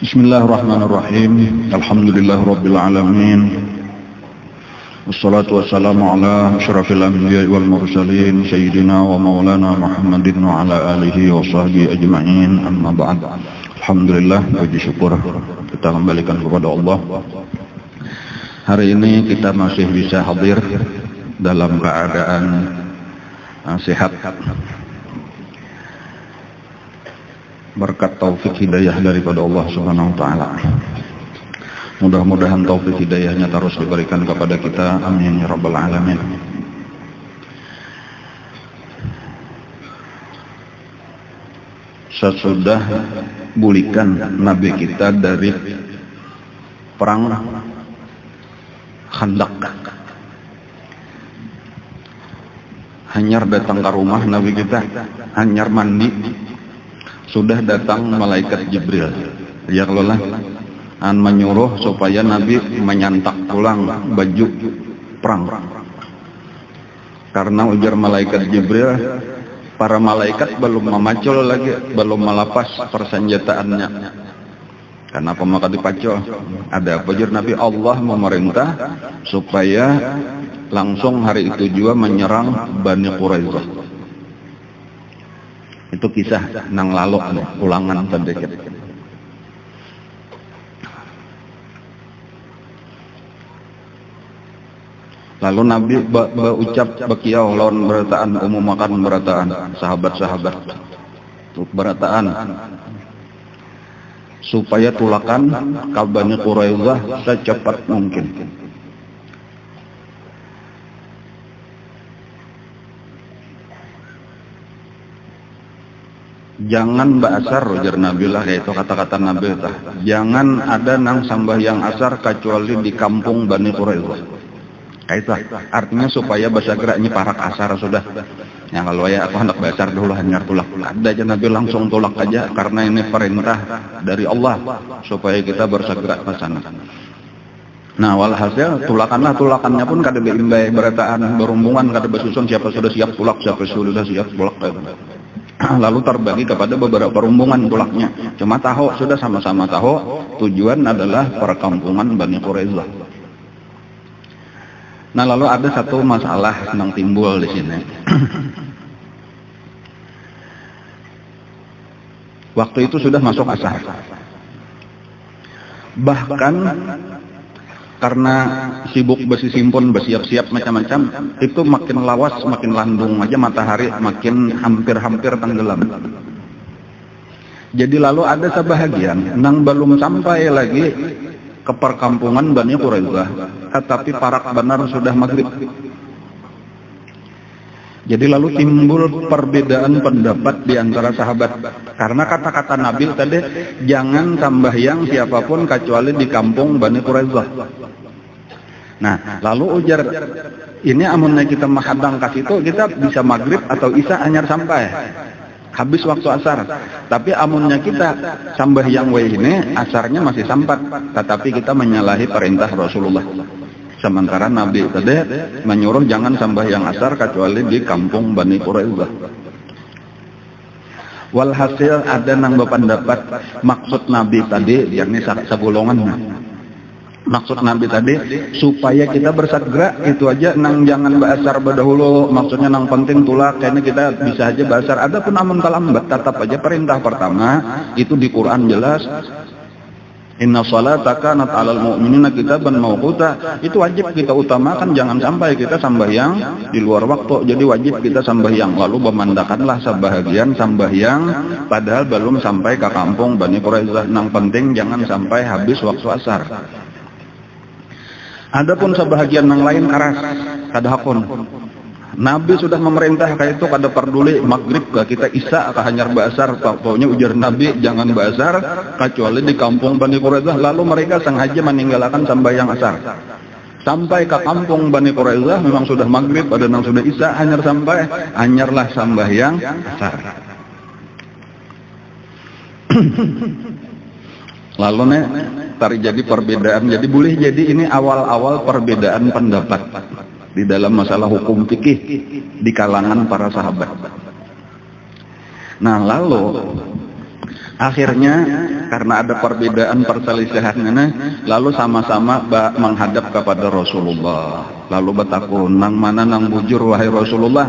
Bismillahirrahmanirrahim. Alhamdulillahirabbil alamin. Wassalatu wassalamu ala asyrafil anbiya'i wal mursalin sayyidina wa maulana Muhammadin wa ala alihi wa sahbihi ajma'in. Amma ba'd. Alhamdulillah, puji syukur kita kembalikan kepada Allah. Hari ini kita masih bisa hadir dalam keadaan sehat, berkat taufik hidayah daripada Allah Subhanahu wa taala. Mudah-mudahan taufik hidayahnya terus diberikan kepada kita. Amin ya rabbal alamin. Sesudah bulikan Nabi kita dari perang Khandaq, Hanyar datang ke rumah Nabi kita, Hanyar mandi, sudah datang malaikat Jibril. Ya Allah, menyuruh supaya Nabi menyantak pulang baju perang. Karena ujar malaikat Jibril, para malaikat belum memacul lagi, belum melepas persenjataannya. Kenapa maka dipacul? Ada apa ujar Nabi? Allah memerintah supaya langsung hari itu juga menyerang Bani Quraisyah. Itu kisah nang lalu ulangan terdekat. Lalu Nabi berucap bekiau lawan berataan umum makan berataan sahabat-sahabat berataan supaya tulakan ka Bani Quraisyah secepat mungkin. Jangan ba'asar ujar Nabi lah, yaitu kata-kata Nabi tah. Jangan ada nang sambahyang asar kecuali di kampung Bani Quraisyah. Kaita artinya supaya bahasa geraknya parak asar sudah. Ya kalau ya aku hendak ba'asar dulu hanyar tulak. Ada aja Nabi langsung tulak aja karena ini perintah dari Allah supaya kita bersegera ke sana. Nah walhasil tulakannya pun kada beimbai berataan berhubungan kada bersusun siapa sudah siap tulak, siapa sudah siap tulak. Lalu terbagi kepada beberapa rombongan tulaknya. Cuma tahu, sudah sama-sama tahu tujuan adalah perkampungan Bani Quraisyah. Nah lalu ada satu masalah yang timbul di sini. Waktu itu sudah masuk asar. Bahkan karena sibuk bersimpun, bersiap-siap macam-macam, itu makin lawas, makin landung aja matahari, makin hampir-hampir tenggelam. Jadi lalu ada sebahagian nang belum sampai lagi ke perkampungan Bani Quraisyah, tetapi parak benar sudah maghrib. Jadi lalu timbul perbedaan pendapat di antara sahabat. Karena kata-kata Nabi tadi, jangan sambahyang siapapun kecuali di kampung Bani Quraisyah. Nah, lalu ujar, ini amunnya kita menghadang ke situ, kita bisa maghrib atau isya hanyar sampai. Habis waktu asar. Tapi amunnya kita sambahyang ini, asarnya masih sampat. Tetapi kita menyalahi perintah Rasulullah. Sementara Nabi tadi menyuruh jangan sambahyang asar kecuali di kampung Bani Quraisyah. Walhasil ada nang berpendapat maksud Nabi tadi, yakni segolongan. Maksud Nabi tadi supaya kita bersegera itu aja, nang jangan ba'asar berdahulu, maksudnya nang penting tulak, kayaknya kita bisa aja ba'asar. Ada pun amun kalambat, tetap aja perintah pertama itu di Quran jelas, inna salata kanat 'alal mu'minina kitaban mawquta. Itu wajib kita utamakan, jangan sampai kita sambahyang di luar waktu. Jadi wajib kita sambahyang. Lalu memandakanlah sebahagian sambahyang padahal belum sampai ke kampung Bani Quraisyah. Nang penting jangan sampai habis waktu asar. Adapun sebahagian yang lain keras, kada hakun. Nabi sudah memerintah kayak itu, kada peduli maghrib ke kita isya ke hanyar ba'asar. Pokoknya ujar Nabi jangan ba'asar kecuali di kampung Bani Quraisyah. Lalu mereka sengaja meninggalkan sambahyang asar. Sampai ke kampung Bani Quraisyah memang sudah maghrib, ada yang sudah isya, hanyarlah sambahyang asar. Lalu nih terjadi perbedaan. Jadi boleh jadi ini awal-awal perbedaan pendapat di dalam masalah hukum fikih di kalangan para sahabat. Nah lalu Akhirnya karena ada perbedaan perselisihan lalu sama-sama menghadap kepada Rasulullah. Lalu bertakun, nang mana nang bujur wahai Rasulullah.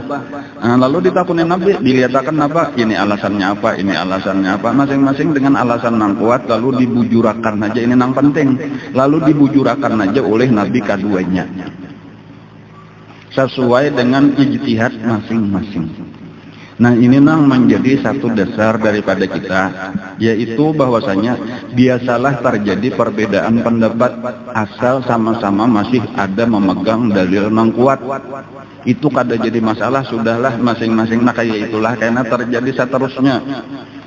Lalu ditakunin Nabi, dilihatkan apa? Ini alasannya apa? Ini alasannya apa? Masing-masing dengan alasan nang kuat, lalu dibujurakan aja ini nang penting. Lalu dibujurakan aja oleh Nabi keduanya. Sesuai dengan ijtihad masing-masing. Nah ini nang menjadi satu dasar daripada kita, yaitu bahwasanya biasalah terjadi perbedaan pendapat asal sama-sama masih ada memegang dalil nang kuat. Itu kada jadi masalah, sudahlah masing-masing nah kayak itulah, karena terjadi seterusnya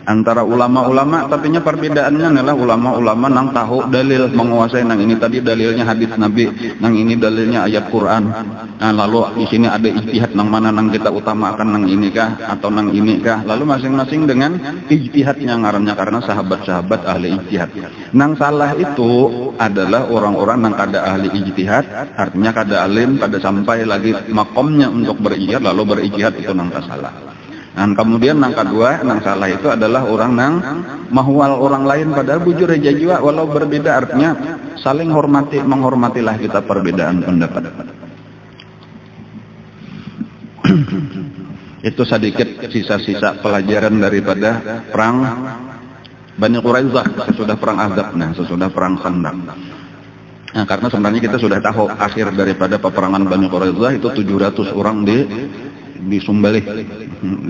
antara ulama-ulama, tapi perbedaannya adalah ulama-ulama nang tahu dalil, menguasai nang ini tadi dalilnya hadis Nabi, nang ini dalilnya ayat Quran. Nah lalu di sini ada ijtihad nang mana nang kita utamakan, nang ini kah atau nang ini kah, lalu masing-masing dengan ijtihadnya ngarannya, karena sahabat-sahabat ahli ijtihad. Nang salah itu adalah orang-orang nang kada ahli ijtihad, artinya kada alim, kada sampai lagi makomnya untuk berijtihad, lalu berijtihad itu nang salah. Dan kemudian nang kedua, nang salah itu adalah orang nang mahwal orang lain padahal bujur aja juga walau berbeda, artinya saling hormati, menghormatilah kita perbedaan pendapat. Itu sedikit sisa-sisa pelajaran daripada perang Bani Quraidah sesudah perang Ahzab, sesudah perang Khandaq. Nah, karena sebenarnya kita sudah tahu akhir daripada peperangan Bani Quraidah itu 700 orang disumbalih,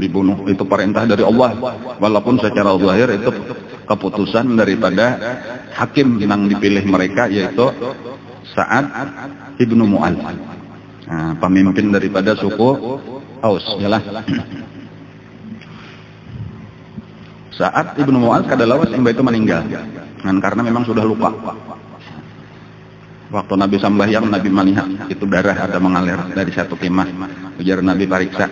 dibunuh. Itu perintah dari Allah, walaupun secara zahir itu keputusan daripada hakim yang dipilih mereka, yaitu Sa'ad ibnu Mu'adz, pemimpin daripada suku Aus. Yalah. Sa'ad ibnu Mu'adz kadalawas yang itu meninggal, karena memang sudah lupa. Waktu Nabi sambahyang, Nabi melihat itu darah ada mengalir dari satu kemah. Ujar Nabi pariksa.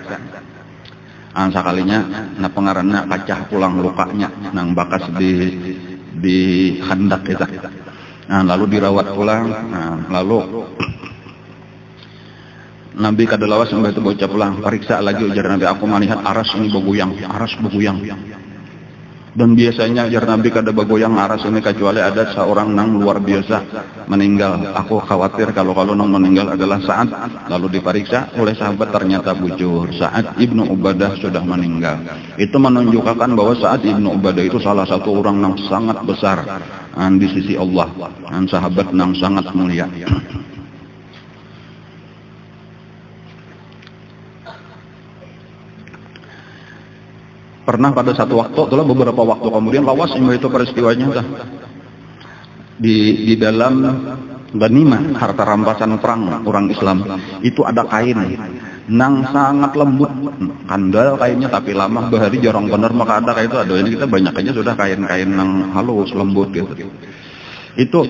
Sekalinya, pengarannya kacah pulang lukanya, nang bakas di Khandaq kita. Lalu dirawat pulang. Lalu Nabi kadalawas sampai itu bocah pulang. Pariksa lagi, ujar Nabi, aku melihat aras ini bergoyang, aras bergoyang. Dan biasanya jar Nabi kada bergoyang aras ini kecuali ada seorang nang luar biasa meninggal. Aku khawatir kalau nang meninggal adalah Sa'ad. Lalu diperiksa oleh sahabat, ternyata bujur, Sa'ad ibnu Ubadah sudah meninggal. Itu menunjukkan bahwa Sa'ad ibnu Ubadah itu salah satu orang yang sangat besar di sisi Allah, sahabat yang sangat mulia. Pernah pada satu waktu, itulah beberapa waktu kemudian, lawas itu peristiwanya di dalam ghanimah, harta rampasan perang orang Islam, itu ada kain nang sangat lembut, kandal kainnya tapi lama bahari jarang bener, maka ada kain itu ada. Ini kita banyak aja sudah kain-kain nang halus lembut gitu. Itu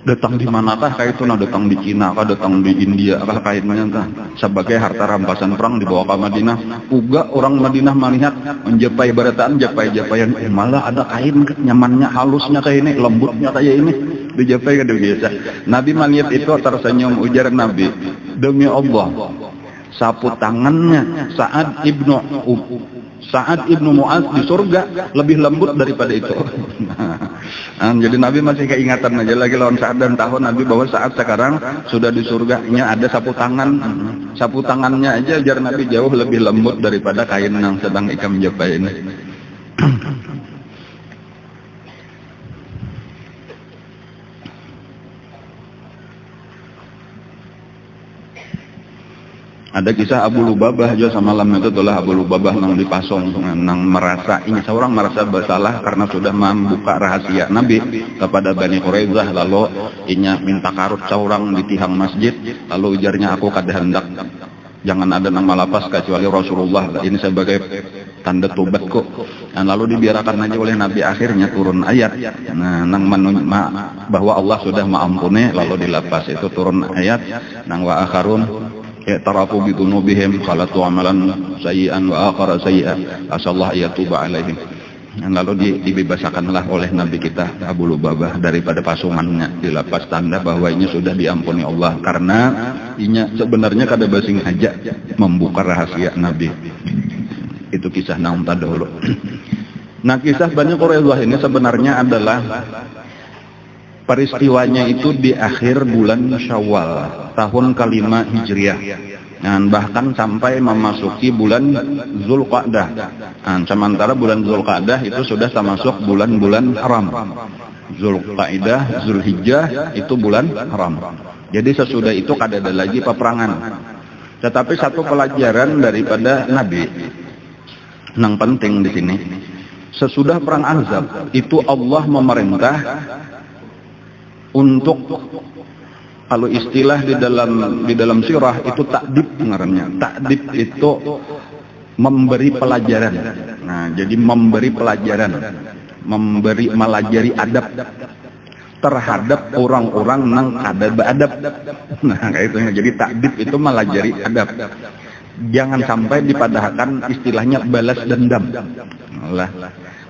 datang di manakah kain itu? Datang di Cina kah, datang di India kah kainnya entah. Sebagai harta rampasan perang dibawa ke Madinah. Uga orang Madinah melihat menjapai barataan, japai-japaian, malah ada kain nyamannya, halusnya kayak ini, lembutnya kayak ini, dijapai kada biasa. Nabi melihat itu tersenyum, ujar Nabi, demi Allah, sapu tangannya Sa'ad ibnu Mu'adz di surga lebih lembut daripada itu. Jadi Nabi masih keingatan aja lagi lawan Sa'ad, dan tahu Nabi bahwa Sa'ad sekarang sudah di surganya, ada sapu tangan. Sapu tangannya aja jar Nabi jauh lebih lembut daripada kain yang sedang ikam japai ini. Ada kisah Abu Lubabah juga semalam itu, itulah Abu Lubabah nang dipasong, nang merasa ini seorang merasa bersalah karena sudah membuka rahasia Nabi kepada Bani Quraidah, lalu inya minta karut seorang di tihang masjid, lalu ujarnya, aku kada hendak jangan ada nang malapas kecuali Rasulullah, ini sebagai tanda tobatku. Lalu dibiarkan aja oleh Nabi, akhirnya turun ayat nang bahwa Allah sudah mengampuni, lalu dilepas. Itu turun ayat nang wa akharun i'tarafu bi dzunubihim qalatu amalan sayyi'an wa akhara sayyi'an asallahu yatuba alaihim. Lalu dibebasakanlah oleh Nabi kita Abu Lubabah daripada pasungannya, dilepas tanda bahwa ini sudah diampuni Allah, karena ini sebenarnya kada basing aja membuka rahasia Nabi. Itu kisah naum tadahulu. Nah, kisah Bani Quraidah ini sebenarnya adalah peristiwanya itu di akhir bulan Syawal tahun ke-5 Hijriah. Dan bahkan sampai memasuki bulan Zulqa'dah. Nah, sementara bulan Zulqa'dah itu sudah termasuk bulan-bulan haram. Zulqa'dah, Zulhijjah itu bulan haram. Jadi sesudah itu kada ada lagi peperangan. Tetapi satu pelajaran daripada Nabi yang penting di sini, sesudah perang Ahzab itu Allah memerintah untuk, kalau istilah di dalam sirah itu takdib ngarannya. Takdib itu memberi pelajaran. Nah, jadi memberi pelajaran, melajari adab terhadap orang-orang yang kada beradab. Nah, kayak itu. Jadi takdib itu melajari adab. Jangan sampai dipadahkan istilahnya balas dendam. Lah,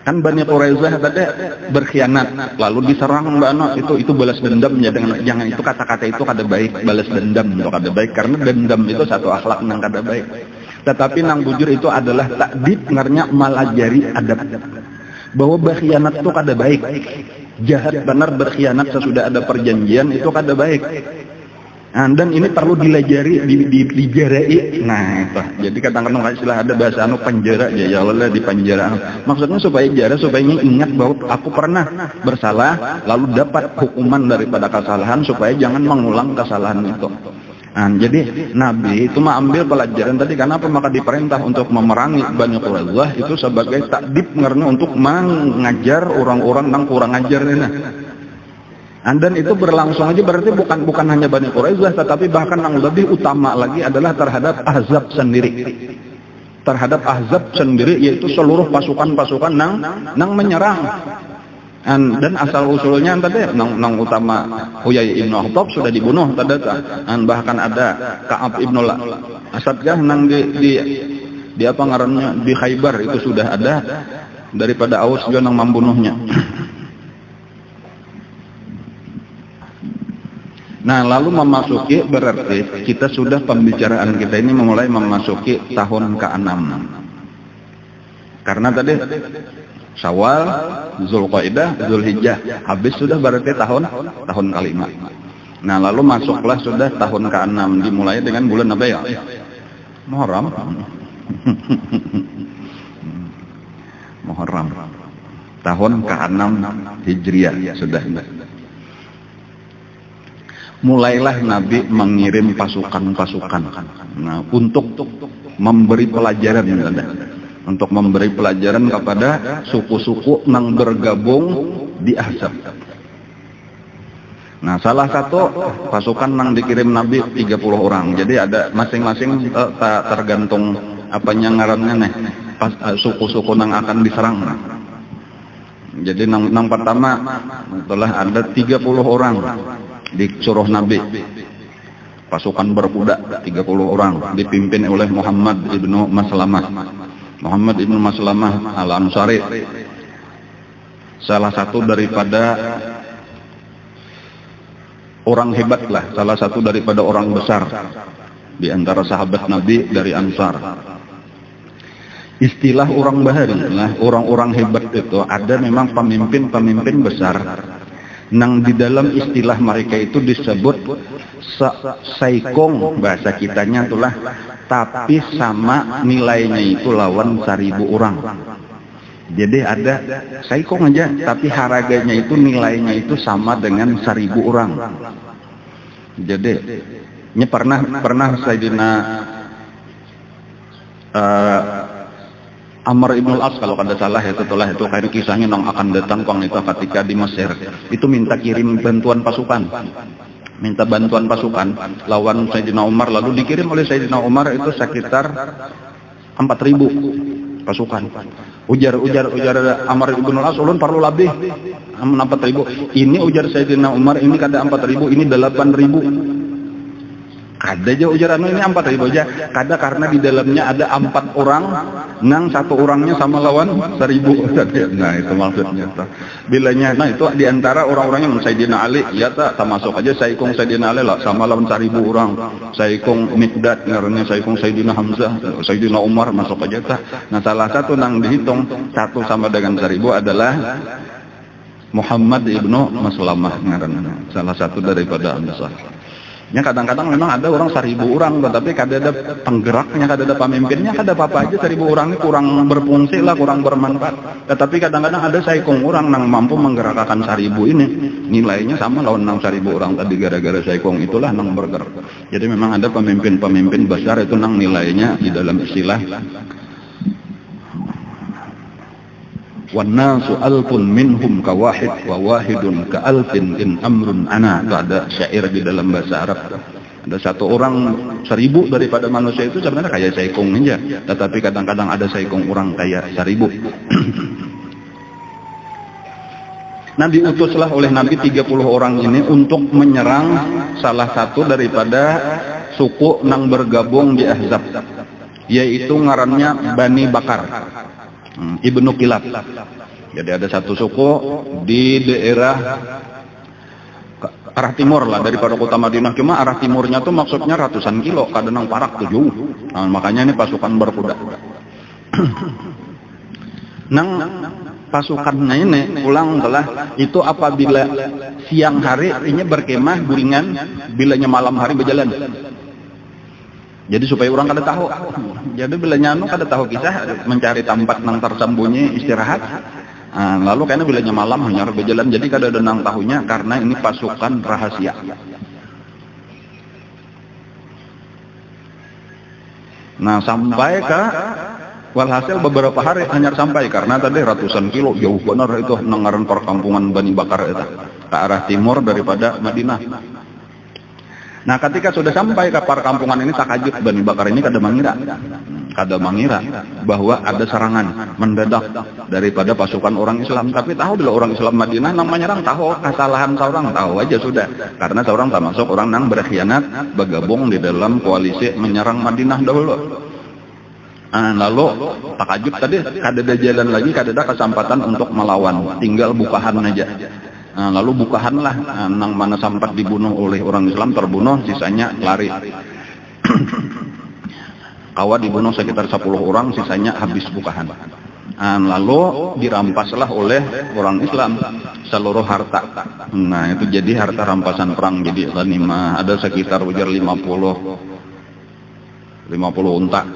kan Bani Quraidah tadi berkhianat lalu diserang itu balas dendam ya. Jangan itu kata-kata itu kada baik. Balas dendam itu kada baik karena dendam itu satu akhlak yang kada baik. Tetapi nang bujur itu adalah takdib ngarnya melajari adab, bahwa berkhianat itu kada baik. Jahat benar berkhianat sesudah ada perjanjian itu kada baik. Nah, dan ini perlu dilajari, dijarai. Nah, itu. Jadi kadang-kadang istilah ada bahasa penjara ya Allah di penjara. Maksudnya supaya jara, supaya ingat bahwa aku pernah bersalah lalu dapat hukuman daripada kesalahan supaya jangan mengulang kesalahan itu. Nah, jadi Nabi itu ambil pelajaran tadi. Kenapa maka diperintah untuk memerangi Bani Quraidah itu sebagai takdib karena untuk mengajar orang-orang yang kurang ajar ini. Dan itu berlangsung aja berarti bukan hanya Bani Quraidah, tetapi bahkan yang lebih utama lagi adalah terhadap Ahzab sendiri. Terhadap Ahzab sendiri, yaitu seluruh pasukan-pasukan nang menyerang. Dan asal usulnya tadi nang utama Huyai ibn Akhtab sudah dibunuh tadi. Dan bahkan ada Ka'ab ibn Asad nang di apa ngarannya di Khaybar itu sudah ada daripada Aus juga nang membunuhnya. Nah, lalu memasuki berarti kita sudah pembicaraan kita ini mulai memasuki tahun ke-6. Karena tadi Syawal, Zulqa'dah, Zulhijjah habis sudah berarti tahun ke-5. Nah, lalu masuklah sudah tahun ke-6 dimulai dengan bulan apa ya? Muharram. Muharram. Tahun ke-6 Hijriah sudah. Mulailah Nabi mengirim pasukan-pasukan untuk memberi pelajaran kepada suku-suku yang bergabung di Ahzab. Nah, salah satu pasukan yang dikirim Nabi 30 orang. Jadi ada masing-masing tergantung apanya ngarannya nih, suku-suku yang akan diserang. Jadi nang pertama telah ada 30 orang disuruh Nabi, pasukan berkuda 30 orang dipimpin oleh Muhammad ibnu Maslamah al-Ansari, salah satu daripada orang hebat lah, salah satu daripada orang besar di antara sahabat Nabi dari Ansar. Istilah orang bahari lah, orang-orang hebat itu ada memang pemimpin besar. Nang di dalam istilah mereka itu disebut saikong, bahasa kitanya itulah, tapi sama nilainya itu lawan 1000 orang. Jadi ada saikong aja, tapi harganya itu nilainya itu sama dengan 1000 orang. Jadi ini pernah Sayyidina Amr ibn al-As kalau kada salah ya, setelah itu kayak kisahnya nang akan datang kong itu ketika di Mesir itu minta kirim bantuan pasukan, lawan Sayyidina Umar, lalu dikirim oleh Sayyidina Umar itu sekitar 4.000 pasukan. Ujar Amr ibn al-As, ulun perlu lebih 4.000. Ini ujar Sayyidina Umar, ini kada 4.000, ini 8.000. Kada aja ujaran ini 4.000 aja. Kada karena di dalamnya ada 4 orang, nang 1 orangnya sama lawan 1.000. Nah itu maksudnya. Bilanya, nah itu diantara orang-orang yang Sayyidina Ali, ya tak termasuk aja Saikung Sayyidina Ali lah, sama lawan 1.000 orang. Saikung Mikdad, ngarannya Saikung Sayyidina Hamzah, Sayyidina Umar masuk aja tak. Nah salah satu nang dihitung 1 sama dengan 1.000 adalah Muhammad ibnu Maslamah ngarannya, salah satu daripada Ansar. Ya kadang-kadang memang ada orang 1.000 orang, tetapi kada ada penggeraknya, kada ada pemimpinnya, kada apa-apa aja 1.000 orang ini kurang berfungsi lah, kurang bermanfaat. Tetapi kadang-kadang ada saikung orang yang mampu menggerakkan 1.000 ini, nilainya sama lawan 1.000 orang tadi, gara-gara saikung itulah nang bergerak. Jadi memang ada pemimpin-pemimpin besar itu nang nilainya di dalam istilah وَالنَّاسُ أَلْفٌ مِّنْهُمْ كَوَاحِدْ وَوَاحِدٌ كَأَلْفٍ إِنْ أَمْرٌ أَنَا. Itu ada syair di dalam bahasa Arab. Ada 1 orang 1.000 daripada manusia itu sebenarnya kayak saikung aja, tetapi kadang-kadang ada saikung orang kayak 1.000. Nah diutuslah oleh Nabi 30 orang ini untuk menyerang salah satu daripada suku nang bergabung di Ahzab, yaitu ngarannya Bani Bakar, Ibnu Kilab. Jadi ada satu suku di daerah arah timur lah daripada kota Madinah. Cuma arah timurnya tuh maksudnya ratusan kilo, kadang parak tuh jauh. Nah, makanya ini pasukan berkuda. Nang pasukannya ini pulang telah itu apabila siang hari ini berkemah guringan, bilanya malam hari berjalan. Jadi supaya orang kada tahu. Jadi bila nyanu kada tahu kisah mencari tempat nang tersembunyi istirahat. Nah, lalu karena bilanya malam hanya berjalan, jadi kada ada nang tahunya karena ini pasukan rahasia. Nah sampai ke walhasil beberapa hari hanya sampai karena tadi ratusan kilo jauh benar itu nengaran perkampungan Bani Bakar itu ke arah timur daripada Madinah. Nah ketika sudah sampai ke perkampungan ini takajub Bani Bakar ini kada mengira bahwa ada serangan mendadak daripada pasukan orang Islam. Tapi tahu bila orang Islam Madinah nang menyerang, tahu kesalahan seorang, tahu aja sudah, karena seorang termasuk orang nang berkhianat bergabung di dalam koalisi menyerang Madinah dahulu. Lalu takajub tadi kada ada jalan lagi, kada ada kesempatan untuk melawan, tinggal bukahan aja. Lalu bukahanlah nang mana sempat dibunuh oleh orang Islam terbunuh, sisanya lari. Kawa dibunuh sekitar 10 orang, sisanya habis bukahan. Lalu dirampaslah oleh orang Islam seluruh harta. Nah itu jadi harta rampasan perang, jadi ghanimah ada sekitar ujar 50 unta,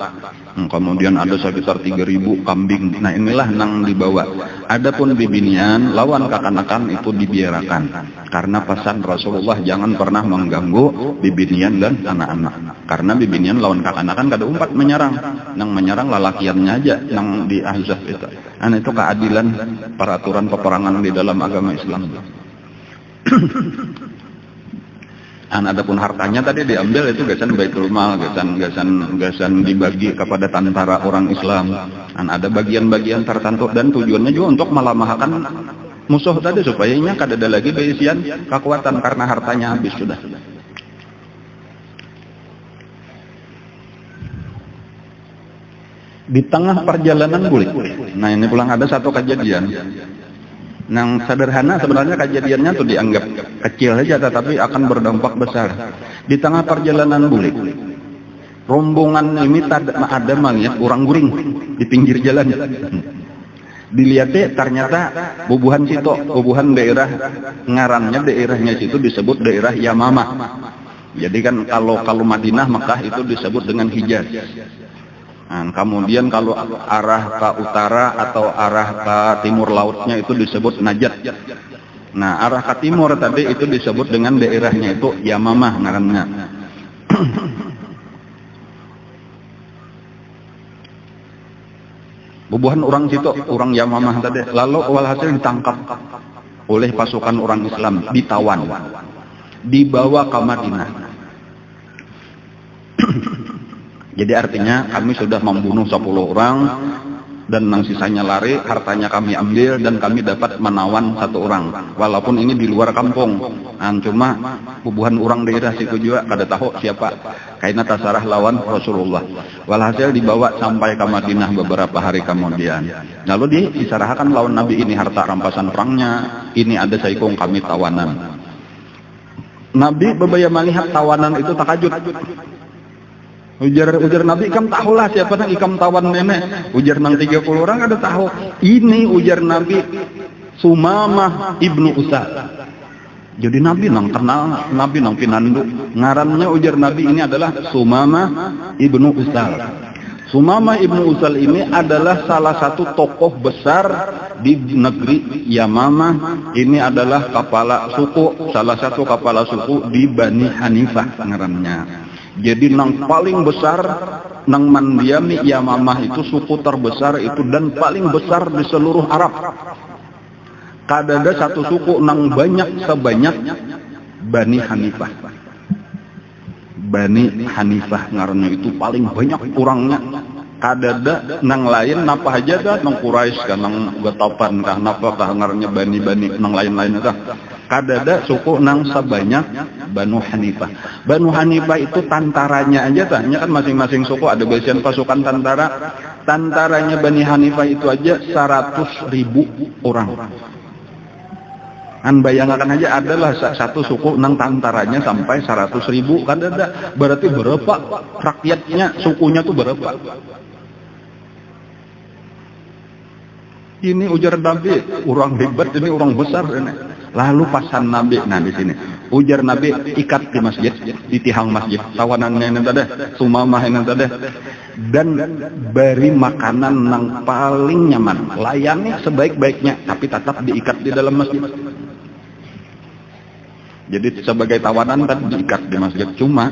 kemudian ada sekitar 3.000 kambing. Nah inilah nang dibawa. Adapun bibinian lawan kekanakan itu dibiarkan, karena pesan Rasulullah jangan pernah mengganggu bibinian dan anak-anak, karena bibinian lawan kekanakan kada umpat menyerang, nang menyerang lalakiannya aja nang di Ahzab itu. Nah itu keadilan peraturan peperangan di dalam agama Islam. Adapun hartanya tadi diambil itu gasan Baitul Mal, gasan dibagi kepada tentara orang Islam. Ada bagian-bagian tertentu dan tujuannya juga untuk melemahkan musuh tadi supaya nya kada ada lagi berisian kekuatan karena hartanya habis sudah. Di tengah perjalanan bulik. Nah ini pulang ada satu kejadian. Nang sederhana sebenarnya kejadiannya tuh dianggap kecil saja, tetapi akan berdampak besar. Di tengah perjalanan bulik, rombongan ini ada melihat orang guring di pinggir jalan. Dilihatnya ternyata bubuhan situ, bubuhan daerah ngarannya daerahnya situ disebut daerah Yamamah. Jadi kan kalau Madinah Mekah itu disebut dengan Hijaz. Nah, kemudian kalau arah ke utara atau arah ke timur lautnya itu disebut Najd. Nah arah ke timur tadi itu disebut dengan daerahnya itu Yamamah namanya. Bubuhan orang situ, orang Yamamah tadi. Lalu walhasil ditangkap oleh pasukan orang Islam, ditawan, dibawa ke Madinah. Jadi artinya kami sudah membunuh 10 orang dan nang sisanya lari, hartanya kami ambil dan kami dapat menawan 1 orang. Walaupun ini di luar kampung, cuma bubuhan orang daerah situ juga kada tahu siapa. Karena tasarah lawan Rasulullah. Walhasil dibawa sampai ke Madinah beberapa hari kemudian. Lalu disarahkan lawan Nabi, ini harta rampasan perangnya, ini ada saikung kami tawanan. Nabi bebaya melihat tawanan itu takajud. Ujar Nabi, ikam tahulah siapa nang ikam tawan nenek. Ujar nang 30 orang ada tahu. Ini ujar Nabi Sumamah ibnu Usal. Jadi Nabi nang kenal, Nabi nang pinandu. Ngarannya ujar Nabi ini adalah Sumamah ibnu Usal. Sumamah ibnu Usal ini adalah salah satu tokoh besar di negeri Yamamah. Ini adalah kepala suku, salah satu kepala suku di Bani Hanifah ngarannya. Jadi nang paling besar nang mandiami Yamamah itu suku terbesar itu dan paling besar di seluruh Arab. Kadada satu suku nang banyak sebanyak Bani Hanifah. Bani Hanifah ngarannya itu paling banyak orangnya. Kadada nang lain napa aja dah nang Quraisy kan nang Gatapan kah napa kah ngarannya bani nang lain-lain dah. Kadada suku nang sebanyak Banu Hanifah. Banu Hanifah itu tantaranya aja tanya kan masing-masing suku ada basian pasukan tantara. Tantaranya Bani Hanifah itu aja 100.000 orang. Bayangkan aja adalah satu suku nang tantaranya sampai 100.000 kan ada. Berarti berapa rakyatnya sukunya tuh berapa? Ini ujar Nabi, orang hebat ini orang besar ini. Lalu pasan Nabi, nah di sini ujar Nabi ikat di masjid, di tihang masjid, tawanannya ini tadi, Sumamah ini tadi, dan beri makanan yang paling nyaman, layani sebaik-baiknya, tapi tetap diikat di dalam masjid. Jadi sebagai tawanan kan diikat di masjid, cuma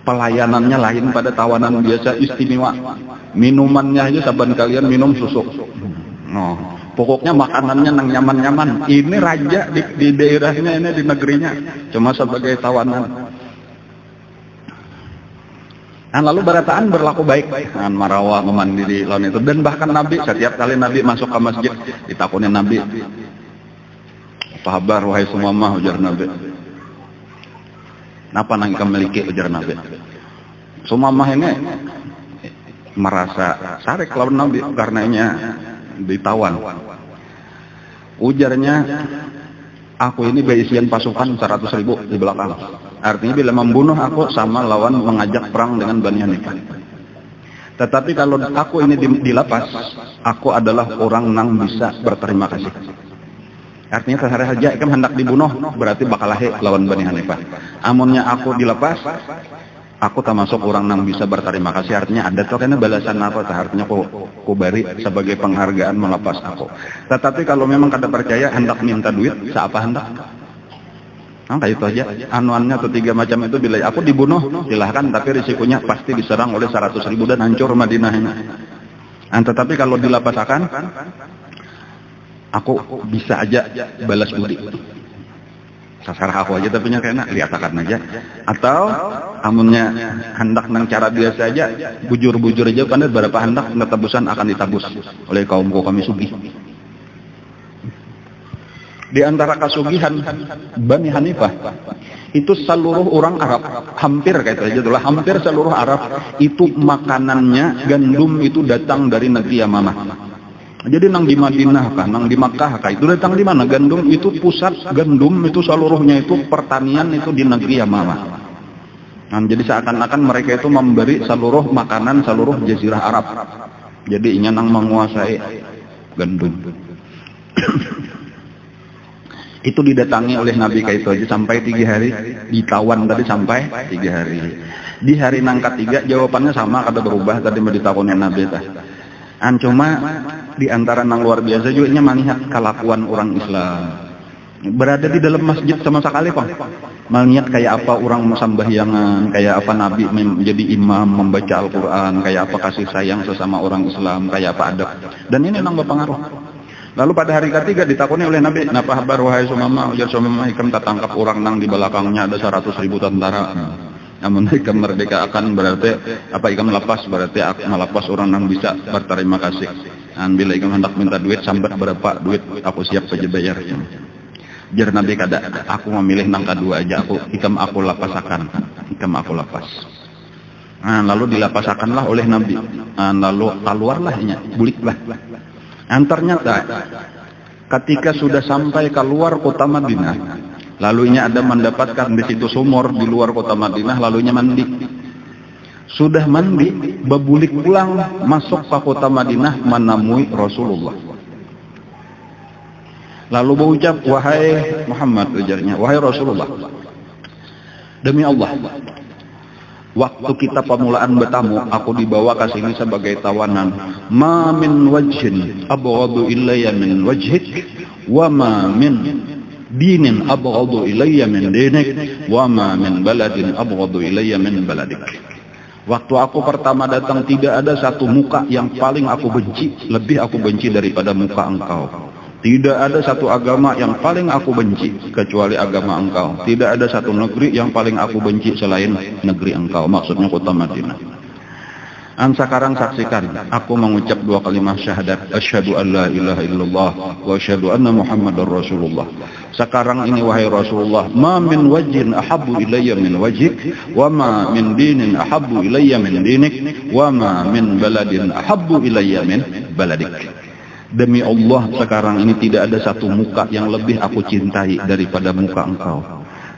pelayanannya lain pada tawanan biasa istimewa. Minumannya aja saban kalian minum susu. No, pokoknya makanannya nang nyaman-nyaman. Ini raja di daerahnya ini di negerinya, cuma sebagai tawanan. Nah, lalu barataan berlaku baik dengan marawah memandiri lawan itu dan bahkan Nabi setiap kali Nabi masuk ke masjid ditakunin Nabi. Apa kabar wahai Sumamah ujar Nabi. Napa nang ikam miliki ujar Nabi. Sumamah ini merasa sarik lawan Nabi karenanya ditawan. Ujarnya, aku ini berisian pasukan 100.000 di belakang. Artinya bila membunuh aku sama lawan mengajak perang dengan Bani Hanifah. Tetapi kalau aku ini dilapas, aku adalah orang yang bisa berterima kasih. Artinya sehari saja ikan hendak dibunuh, berarti bakal lahir lawan Bani Hanifah. Amunnya aku dilepas, aku termasuk orang yang bisa berterima kasih. Artinya ada tuh karena balasan apa? Artinya aku beri sebagai penghargaan melepas aku. Tetapi kalau memang kada percaya hendak minta duit, siapa hendak? Nah, kayak itu aja. Anuannya atau 3 macam itu bila aku dibunuh, silahkan. Tapi risikonya pasti diserang oleh 100.000 dan hancur Madinah ini. Nah, tetapi kalau dilapasakan, aku bisa aja balas budi. Sasarah aku aja tapi kena liatakan aja. Atau amunnya hendak nang cara biasa aja, bujur-bujur aja kan berapa hendak tebusan akan ditabus oleh kaumku kami sugih. Di antara kasugihan Bani Hanifah itu seluruh orang Arab, hampir kayak itu aja itulah, hampir seluruh Arab itu makanannya gandum itu datang dari negeri Yamamah. Jadi nang di Madinah kah, nang di Makkah kah, itu datang di mana? Gandum itu pusat gandum itu seluruhnya itu pertanian itu di negeri Yamamah. Nah, jadi seakan-akan mereka itu memberi seluruh makanan seluruh jazirah Arab. Jadi inya nang menguasai gandum. Itu didatangi oleh Nabi kayak itu aja sampai 3 hari, ditawan tadi sampai 3 hari. Di hari nang ketiga jawabannya sama, kada berubah tadi mau ditakunin Nabi tah. Cuma di antara nang luar biasa juga nya melihat kelakuan orang Islam. Berada di dalam masjid sama sekali kok. Melihat kayak apa orang sembahyangan, kayak apa Nabi menjadi imam membaca Al-Qur'an, kayak apa kasih sayang sesama orang Islam, kayak apa adab. Dan ini nang berpengaruh. Lalu pada hari ketiga ditakuni oleh Nabi, "Napa kabar wahai Sumamah?" Ujar Sumamah, "Ikam tak tangkap orang nang di belakangnya ada 100.000 tentara." Namun ikam merdeka akan berarti apa ikam melepas berarti akan melepas orang yang bisa berterima kasih. Bila ikam hendak minta duit, sambat berapa duit, aku siap saja bayar. Jar Nabi kada, aku memilih nang kedua aja, aku lapasakan, aku lapas. Lalu dilapasakanlah oleh Nabi. Lalu keluarlahnya, buliklah. Ternyata ketika sudah sampai keluar kota Madinah, lalunya ada mendapatkan di situ sumur di luar kota Madinah, lalunya mandi. Sudah mandi, bebulik pulang, masuk ke kota Madinah, menemui Rasulullah. Lalu berucap, wahai Muhammad, ujarnya, wahai Rasulullah, demi Allah, waktu kita permulaan bertamu, aku dibawa ke sini sebagai tawanan. Ma min wajhin abghadu ilayya min wajhik, wa ma min dinin abghadu ilayya min dinik, wa ma min baladin abghadu ilayya min baladik. Waktu aku pertama datang, tidak ada satu muka yang paling aku benci, lebih aku benci daripada muka engkau. Tidak ada satu agama yang paling aku benci kecuali agama engkau. Tidak ada satu negeri yang paling aku benci selain negeri engkau. Maksudnya kota Madinah. Sekarang saksikan, aku mengucap dua kalimat syahadat, asyhadu an la ilaha illallah wa asyhadu anna Muhammadar Rasulullah. Sekarang ini wahai Rasulullah, ma min wajhin ahabbu ilayya min wajhik, wa ma min dinin ahabbu ilayya min dinik, wa ma min baladin ahabbu ilayya min baladik. Demi Allah, sekarang ini tidak ada satu muka yang lebih aku cintai daripada muka engkau.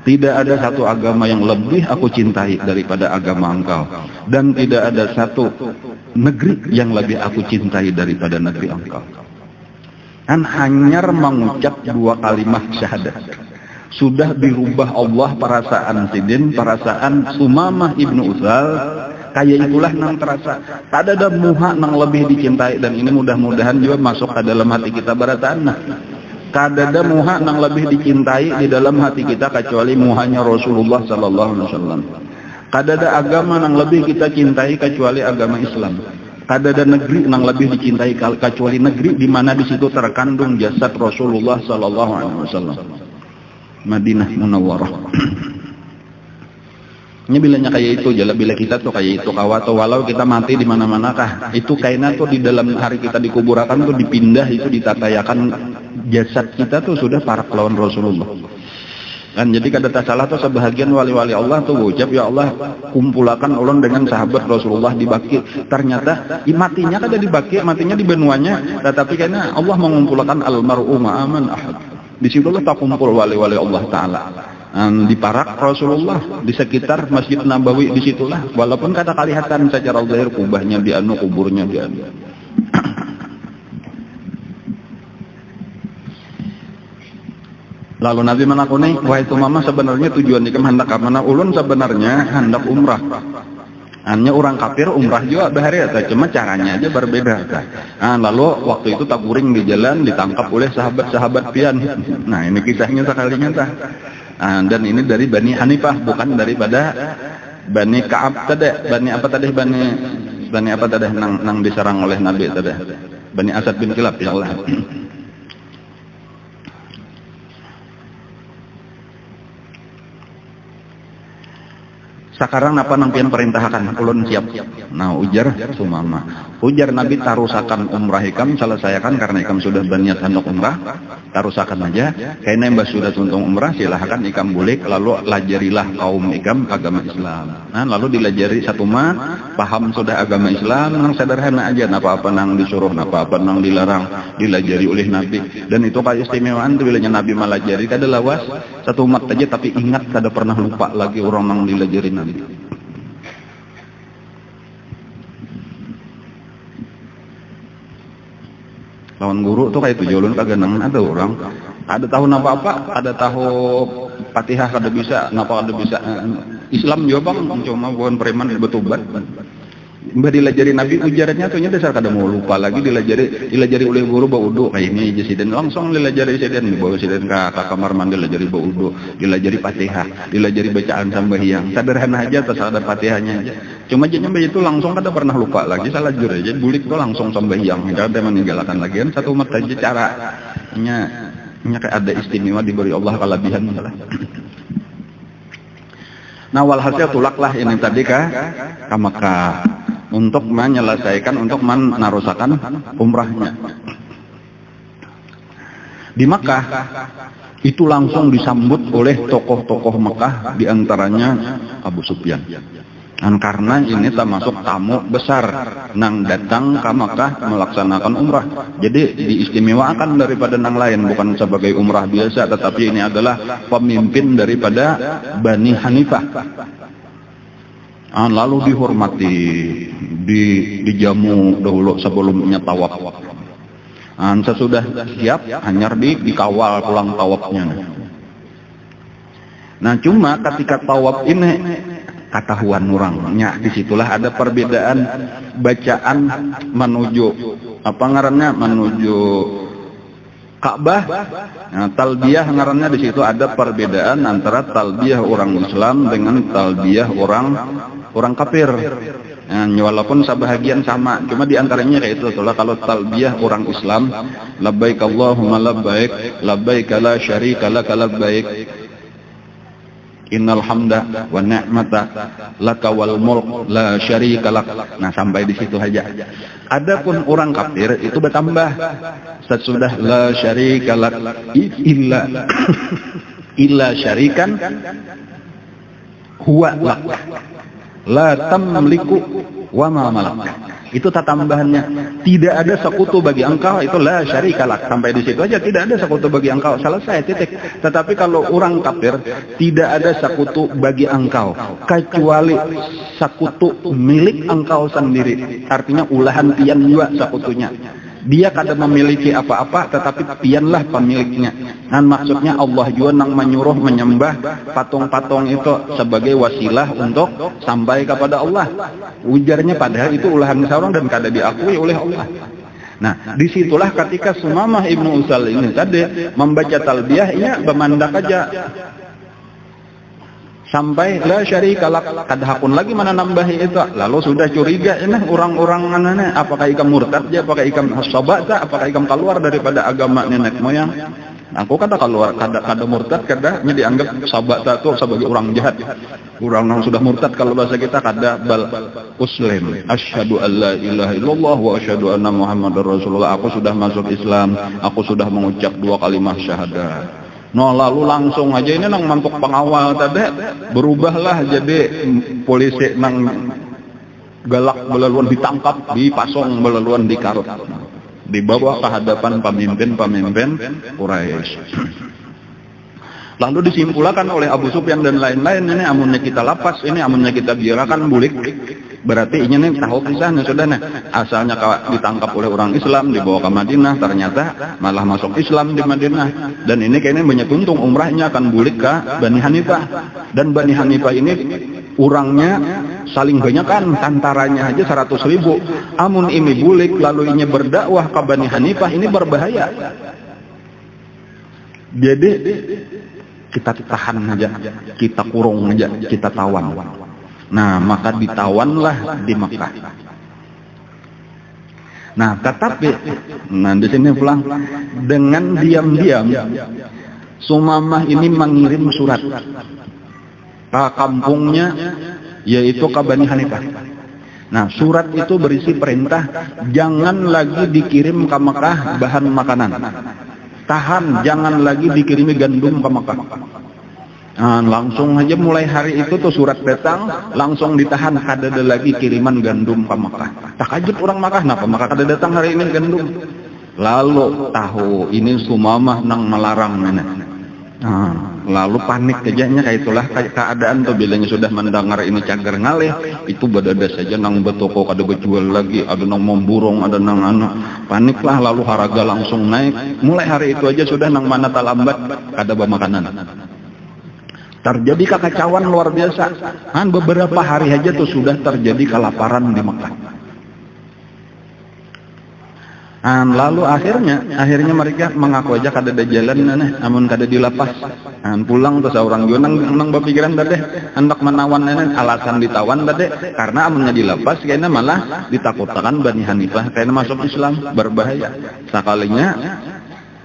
Tidak ada satu agama yang lebih aku cintai daripada agama engkau. Dan tidak ada satu negeri yang lebih aku cintai daripada negeri engkau. Hanya mengucap dua kalimat syahadat, sudah dirubah Allah perasaan Sidin, perasaan Sumamah ibnu Utsal. Kayak itulah nang terasa. Tak ada muha nang lebih dicintai, dan ini mudah-mudahan juga masuk ke dalam hati kita barataan. Kada ada muha nang lebih dicintai di dalam hati kita kecuali muhanya Rasulullah sallallahu alaihi wasallam. Kada ada agama nang lebih kita cintai kecuali agama Islam. Kada ada negeri nang lebih dicintai kecuali negeri di mana di situ terkandung jasad Rasulullah sallallahu alaihi wasallam. Madinah Munawwarah. Ini bilanya kayak itu, jala bila kita tuh kayak itu kawato, walau kita mati di mana-mana kah, itu kayaknya tuh di dalam hari kita dikuburkan tuh dipindah, itu ditatayakan jasad kita tuh sudah para kelawan Rasulullah. Kan jadi kada tak salah tuh sebahagian wali-wali Allah tuh ucap, ya Allah kumpulakan ulun dengan sahabat Rasulullah di Baqi. Ternyata matinya kada di Baqi, matinya di benuanya, tetapi kayaknya Allah mengumpulkan almar'u ma'aman ahad. Di situlah tak kumpul wali-wali Allah Ta'ala. Di Parak Rasulullah, di sekitar Masjid Nabawi, disitulah, walaupun kata kelihatan secara zahir kubahnya di anu, kuburnya di anu. Lalu Nabi menakuni, wahai Sumamah, sebenarnya tujuan ikam hendak ke mana? Ulun sebenarnya hendak umrah. Hanya orang kafir umrah juga bahari atau cuma caranya aja berbeda. Lalu waktu itu taburing di jalan ditangkap oleh sahabat-sahabat pian. Nah ini kisahnya sekalinya tah. Dan ini dari Bani Hanifah, bukan daripada Bani Ka'ab tadi. Bani apa tadi? Bani apa tadi nang diserang oleh Nabi tadi? Bani Asad bin Kilab, ya Allah. Sekarang apa nang pian perintahkan ulun siap. Nah ujar Sumamah, ujar Nabi, tarusakan umrah ikam, selesaikan karena ikam sudah berniat hendak umrah, tarusakan aja. Kayaknya mbak sudah tuntung umrah, silahkan ikam boleh, lalu lajarilah kaum ikam agama Islam. Nah lalu dilajari satu mah, paham sudah agama Islam, nang sederhana aja, apa-apa nang disuruh, apa-apa nang dilarang, dilajari oleh Nabi. Dan itu kayak istimewaan tuh bilanya Nabi malajari, kada lawas satu umat aja, tapi ingat kada pernah lupa lagi orang nang dilajari Nabi. Lawan guru tuh kayak itu jolun kagak nang ada orang, ada tahu apa-apa, ada tahu Fatihah kada bisa, napa kada bisa. Islam juga bang, cuma bukan preman betubat. Mbak dilajari Nabi ujarannya tuhnya dasar kada mau lupa lagi, dilajari oleh guru baudu kayak ini Presiden langsung dilajari Presiden, bawa Presiden ke kamar mandi dilajari baudu, dilajari Fatihah, dilajari bacaan sembahyang, sederhana aja atas ada Fatihahnya aja. Cuma jadinya mbak itu langsung kada pernah lupa lagi, salah jujur aja bulik tuh langsung sembahyang, kada meninggalkan lagi kan satu umat aja caranya kayak ada istimewa diberi Allah kelebihan masalah. Nah walhasil tulaklah ini tadi ke Makkah. untuk menyelesaikan, untuk menarusakan umrahnya. Di Makkah itu langsung disambut oleh tokoh-tokoh Makkah, diantaranya Abu Sufyan. Dan karena ini termasuk tamu besar nang datang ke Makkah melaksanakan umrah, jadi diistimewakan daripada nang lain, bukan sebagai umrah biasa, tetapi ini adalah pemimpin daripada Bani Hanifah. Lalu dihormati, dijamu dahulu sebelumnya tawaf. Sesudah siap hanya dikawal pulang tawafnya. Nah cuma ketika tawaf ini ketahuan orangnya, disitulah ada perbedaan bacaan menuju apa ngarannya, menuju Ka'bah. Nah, talbiyah ngarannya di situ ada perbedaan antara talbiyah orang Islam dengan talbiyah orang kafir. Nah, walaupun sebahagian sama, cuma diantaranya kayak itu. Kalau talbiyah orang Islam, labbaik Allahumma labbaik, labbaik la syarika laka labbaik, innal hamda wa ni'mata laka wal mulk la syarika lak. Nah sampai di situ aja. Adapun orang kafir itu bertambah sesudah la syarika lak illa syarikan huwa lak la tamliku wa ma malak. Itu tambahannya, tidak ada sekutu bagi engkau, itu la syarika lak. Sampai di situ aja, tidak ada sekutu bagi engkau, selesai, titik. Tetapi kalau orang kafir, tidak ada sekutu bagi engkau kecuali sekutu milik engkau sendiri. Artinya ulahan pian juga sekutunya. Dia kada memiliki apa-apa, tetapi pianlah pemiliknya. Dan maksudnya Allah juga nang menyuruh menyembah patung-patung itu sebagai wasilah untuk sampai kepada Allah. Ujarnya padahal itu ulahan seorang dan kada diakui oleh Allah. Nah, disitulah ketika Sumamah Ibnu Usal ini tadi membaca talbiyahnya bermandak aja sampai la syarika lak, kada hakun lagi mana nambahi itu. Lalu sudah curiga ini orang-orang anane, apakah ikam murtad ya, apakah ikam sabata, apakah ikam keluar daripada agama nenek moyang. Aku kata keluar, kada murtad, kada dianggap sabata itu sebagai orang jahat. Orang yang sudah murtad kalau bahasa kita kada bal muslim. Asyhadu an la ilaha illallah wa asyhadu anna Muhammadar Rasulullah. Aku sudah masuk Islam, aku sudah mengucap 2 kalimat syahadat. No, lalu langsung aja ini nang mantuk pengawal tadi berubahlah jadi polisi nang galak belaluan ditangkap, dipasong belaluan dikarut, dibawa ke hadapan pemimpin-pemimpin Quraisy. Lalu disimpulkan oleh Abu Sufyan dan lain-lain, ini amunnya kita lapas, ini amunnya kita biarkan bulik, berarti ini nih tahu kisahnya sudah nih. Asalnya ditangkap oleh orang Islam, dibawa ke Madinah, ternyata malah masuk Islam di Madinah. Dan ini kayaknya banyak untung, umrahnya akan bulik ke Bani Hanifah. Dan Bani Hanifah ini orangnya saling banyak kan, tantaranya aja 100.000. Amun ini bulik lalu ini berdakwah ke Bani Hanifah, ini berbahaya. Jadi kita tahan aja, kita kurung aja, kita tawan. Nah, maka ditawanlah di Makkah. Nah, tetapi, di sini pulang dengan diam-diam, Sumamah ini mengirim surat ke kampungnya, yaitu ke Bani Hanifah. Nah, surat itu berisi perintah jangan lagi dikirim ke Makkah bahan makanan. Tahan, jangan lagi dikirimi gandum ke Makkah. Nah, langsung aja mulai hari itu tuh surat datang, langsung ditahan, kada ada lagi kiriman gandum ke Makkah. Takjub orang Makkah, kenapa Makkah kada datang hari ini gandum? Lalu tahu ini Sumamah nang melarang mana. Nah, lalu panik kejadiannya kayak itulah keadaan tuh bilanya sudah mendengar ini cagar ngalih, itu badada saja nang betoko kada berjual lagi, ada nang memburung, ada nang anak. Paniklah lalu harga langsung naik. Mulai hari itu aja sudah nang mana talambat kada bermakanan. Terjadi kekacauan luar biasa. Kan beberapa hari aja tuh sudah terjadi kelaparan di Makkah. Lalu akhirnya mereka mengaku aja kada ada jalan, namun kada dilapas. Pulang terus orang juga nang berpikiran tadi hendak menawan alasan ditawan tadi karena amunnya dilapas kayaknya malah ditakutkan Bani Hanifah kayaknya masuk Islam berbahaya. Sekalinya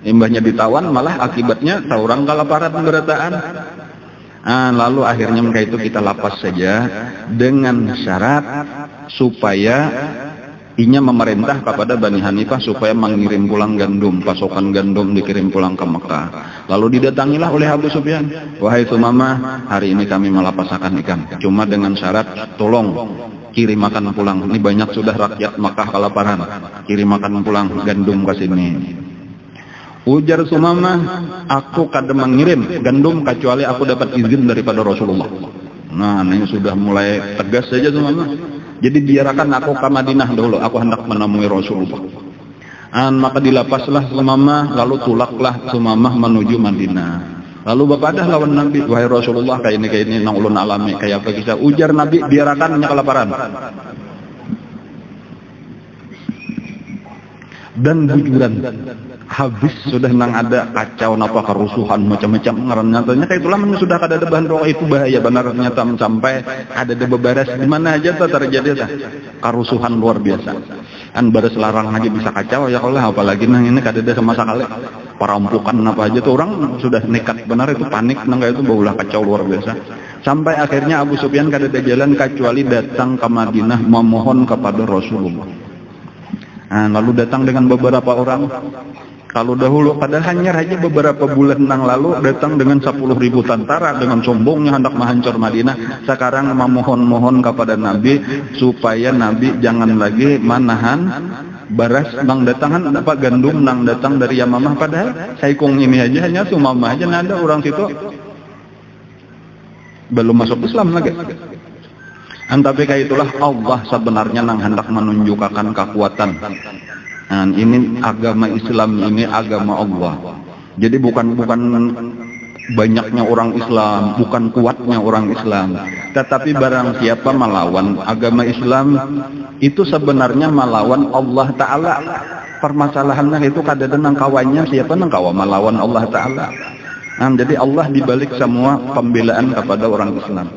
imbahnya ditawan malah akibatnya seorang kelaparan berataan. Lalu akhirnya mereka itu kita lapas saja dengan syarat supaya inya memerintah kepada Bani Hanifah supaya mengirim pulang gandum, pasokan gandum dikirim pulang ke Mekah. Lalu didatangilah oleh Abu Sufyan, wahai Sumamah, hari ini kami melapasakan ikan, cuma dengan syarat tolong kirim makan pulang. Ini banyak sudah rakyat Mekah kelaparan, kirim makan pulang gandum ke sini. Ujar Sumamah, aku kada mengirim gandum kecuali aku dapat izin daripada Rasulullah. Nah, ini sudah mulai tegas saja Sumamah. Jadi biarkan aku ke Madinah dulu, aku hendak menemui Rasulullah. Maka dilapaslah Sumamah, lalu tulaklah Sumamah menuju Madinah. Lalu bapadah lawan Nabi, wahai Rasulullah, kayak ini nang ulun alami, kayak apa kisah. Ujar Nabi, biarkan nya kelaparan. Dan bujuran habis sudah nang ada kacau napa kerusuhan macam-macam ngaran nyatanya kayak itulah sudah kada ada bahan doa itu bahaya benar nyata sampai ada bebaras di mana aja terjadi kerusuhan luar biasa. Baras larang aja bisa kacau ya kalau apalagi nang ini kada ada sama sekali perampokan apa aja tuh orang sudah nekat benar itu panik nang itu baulah kacau luar biasa. Sampai akhirnya Abu Sufyan kada ada jalan kecuali datang ke Madinah memohon kepada Rasulullah. Lalu datang dengan beberapa orang. Kalau dahulu padahal hanya aja beberapa bulan yang lalu datang dengan 10.000 tentara dengan sombongnya hendak menghancur Madinah. Sekarang memohon-mohon kepada Nabi supaya Nabi jangan lagi manahan baras nang datangan dapat gandum nang datang dari Yamamah. Padahal saikung ini aja hanya Sumamah aja nada orang situ belum masuk Islam lagi. Tapi kayak itulah Allah sebenarnya nang hendak menunjukkan kekuatan. Ini agama Islam, ini agama Allah. Jadi bukan banyaknya orang Islam, bukan kuatnya orang Islam, tetapi barang siapa melawan agama Islam itu sebenarnya melawan Allah Ta'ala. Permasalahannya itu kadang nang kawannya siapa nang kawan melawan Allah Ta'ala. Jadi Allah dibalik semua pembelaan kepada orang Islam.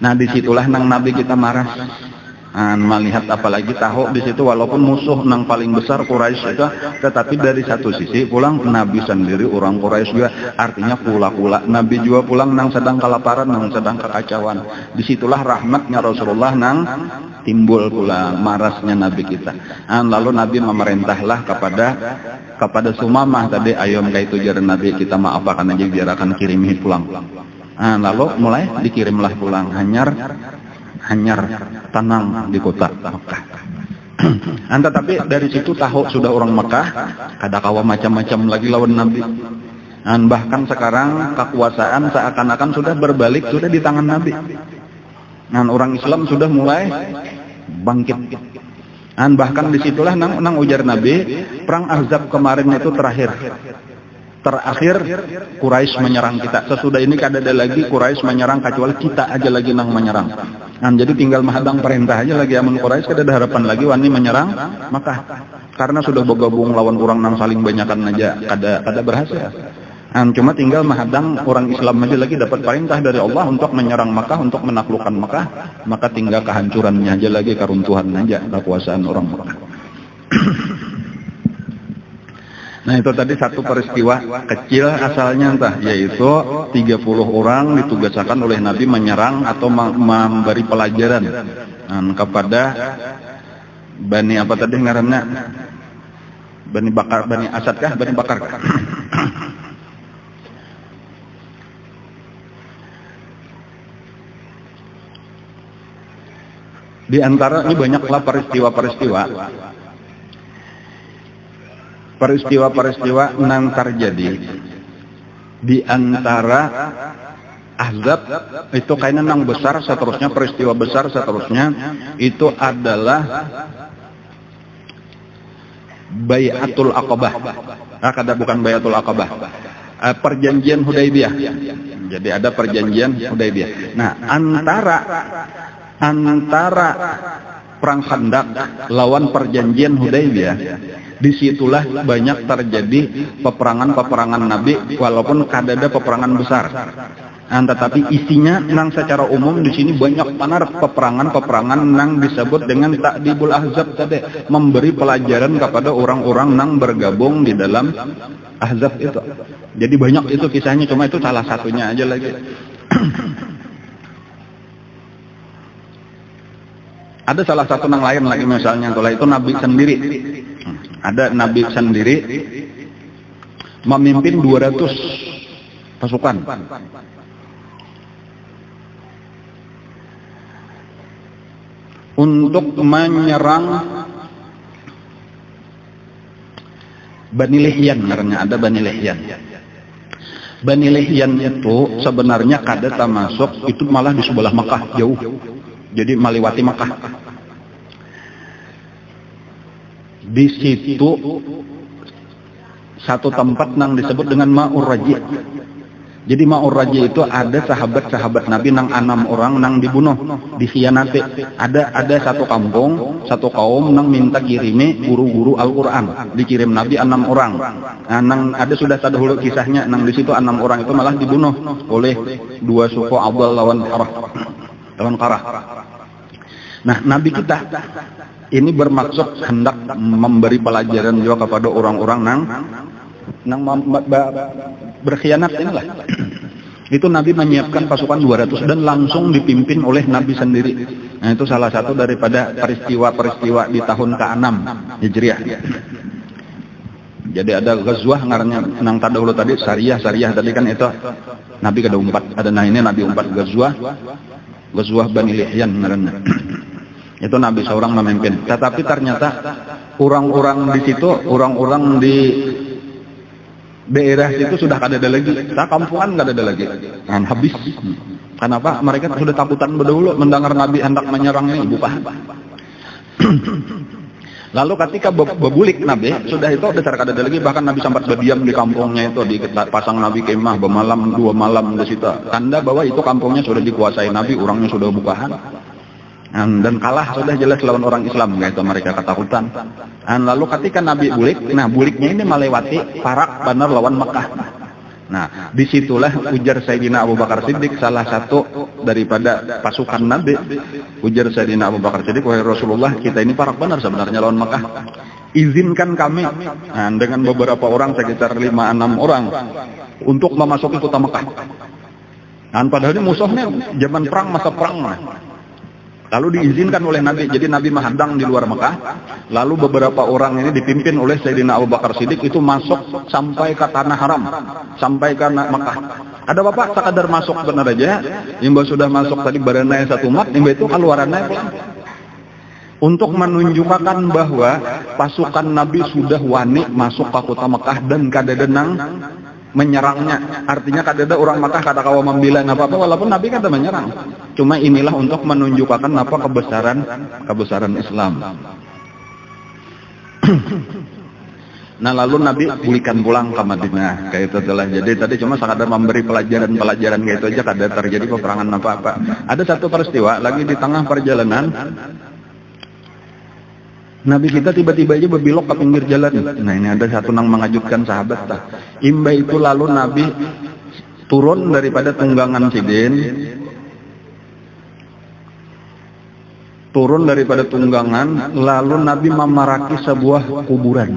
Nah disitulah nang Nabi kita marah. Melihat apalagi tahu di situ walaupun musuh nang paling besar Quraisy itu, tetapi dari satu sisi pulang Nabi sendiri orang Quraisy juga, artinya kula-kula Nabi juga pulang nang sedang kelaparan, nang sedang kekacauan. Disitulah rahmatnya Rasulullah nang timbul pula marasnya Nabi kita. Lalu Nabi memerintahlah kepada Sumamah tadi, ayo kayak itu jar Nabi kita maafakan aja biar akan kirimi pulang. Lalu mulai dikirimlah pulang hanyar tenang di kota Mekah. Tetapi dari situ tahu sudah orang Mekah kada kawa macam-macam lagi lawan Nabi. Bahkan sekarang kekuasaan seakan-akan sudah berbalik, sudah di tangan Nabi. Orang Islam sudah mulai bangkit. Bahkan disitulah nang ujar Nabi, perang Ahzab kemarin itu terakhir Quraisy menyerang kita. Sesudah ini kada ada lagi Quraisy menyerang kecuali kita aja lagi nang menyerang. Jadi tinggal menghadang perintah aja lagi amun Quraisy kada ada harapan lagi wani menyerang Makkah. Karena sudah bergabung lawan orang nang saling banyakan aja kada berhasil. Cuma tinggal menghadang orang Islam aja lagi dapat perintah dari Allah untuk menyerang Makkah, untuk menaklukkan Makkah, maka tinggal kehancurannya aja lagi, keruntuhan aja kekuasaan orang Makkah. Nah itu tadi satu peristiwa kecil asalnya yaitu 30 orang ditugaskan oleh Nabi menyerang atau memberi pelajaran kepada Bani apa tadi ngarannya Bani Asad kah? Bani Bakar kah? Di antara ini banyaklah peristiwa yang terjadi di antara Ahzab itu kayaknya nang besar seterusnya, peristiwa besar seterusnya itu adalah Bayatul Aqabah. Kada bukan Bayatul Aqabah, perjanjian Hudaybiyah. Jadi ada perjanjian Hudaybiyah. Nah antara perang Khandaq lawan perjanjian Hudaybiyah, disitulah banyak terjadi peperangan Nabi walaupun kada ada peperangan besar. Tetapi isinya nang secara umum di sini banyak benar peperangan nang disebut dengan Ta'dibul Ahzab tadi, memberi pelajaran kepada orang-orang nang bergabung di dalam Ahzab itu. Jadi banyak itu kisahnya, cuma itu salah satunya aja lagi. Ada salah satu nang lain lagi misalnya, kalau itu Nabi sendiri. Ada Nabi sendiri memimpin 200 pasukan. Untuk menyerang Bani Lihyan, karena ada Bani Lihyan. Bani Lihyan itu sebenarnya kada termasuk, itu malah di sebelah Makkah jauh. Jadi meliwati Makkah. Di situ satu tempat nang disebut dengan Ma'ur Raji. Jadi Ma'ur Raji itu ada sahabat-sahabat Nabi nang 6 orang nang dibunuh, dikhianati. Ada satu kampung, satu kaum nang minta kirimi guru-guru Al-Qur'an. Dikirim Nabi 6 orang. Nah, nang ada sudah dahulu kisahnya, nang di situ 6 orang itu malah dibunuh oleh 2 suku Abdul lawan Qarah. Nah, Nabi kita ini bermaksud hendak memberi pelajaran juga kepada orang-orang nang berkhianat inilah. Itu Nabi menyiapkan pasukan 200 dan langsung dipimpin oleh Nabi sendiri. Nah, itu salah satu daripada peristiwa-peristiwa di tahun ke-6 Hijriah. Jadi ada ghazwah ngarannya nang tadahulu tadi Sariyah tadi kan itu Nabi ke-4. Ada nah ini Nabi 4 ghazwah Bani Lihyan ngarannya. Itu Nabi seorang memimpin. Tetapi ternyata orang-orang di situ, orang-orang di daerah itu sudah kada ada lagi. Kampungan kada ada lagi. Kan habis. Kenapa? Mereka sudah takutan berdahulu mendengar Nabi hendak menyerang ini bukan. Lalu ketika bebulik Nabi, sudah itu dasar kada ada lagi. Bahkan Nabi sempat berdiam di kampungnya itu, di pasang Nabi kemah bermalam 2 malam di situ. Tanda bahwa itu kampungnya sudah dikuasai Nabi, orangnya sudah bukahan. Dan kalah sudah jelas lawan orang Islam, gitu mereka ketakutan. Lalu ketika Nabi bulik, nah buliknya ini melewati Farak benar lawan Mekah. Nah disitulah ujar Sayyidina Abu Bakar Siddiq, salah satu daripada pasukan Nabi. Ujar Sayyidina Abu Bakar Siddiq, wahai Rasulullah, kita ini Farak benar sebenarnya lawan Mekah. Izinkan kami dengan beberapa orang, sekitar 5-6 orang, untuk memasuki kota Mekah. Padahal ini musuhnya zaman perang, masa perang. Lalu diizinkan oleh Nabi, jadi Nabi menghadang di luar Mekah. Lalu beberapa orang ini dipimpin oleh Sayyidina Abu Bakar Siddiq itu masuk sampai ke tanah haram, sampai ke Mekah. Ada bapak sekadar masuk benar aja, imba sudah masuk tadi baranai satu mat, imba itu keluarannya untuk menunjukkan bahwa pasukan Nabi sudah wani masuk ke kota Mekah dan kada denang menyerangnya. Artinya kada ada orang Makkah kada kawa membela apa-apa, walaupun Nabi kada menyerang. Cuma inilah untuk menunjukkan apa kebesaran Islam. Nah lalu Nabi pulihkan pulang ke Madinah kayak itu adalah. Jadi tadi cuma sekadar memberi pelajaran kayak itu aja, kada terjadi peperangan apa-apa. Ada satu peristiwa lagi di tengah perjalanan, Nabi kita tiba-tiba aja berbelok ke pinggir jalan. Nah ini ada satu yang mengejutkan sahabat. Imba itu lalu Nabi turun daripada tunggangan sidin. Turun daripada tunggangan, lalu Nabi memaraki sebuah kuburan.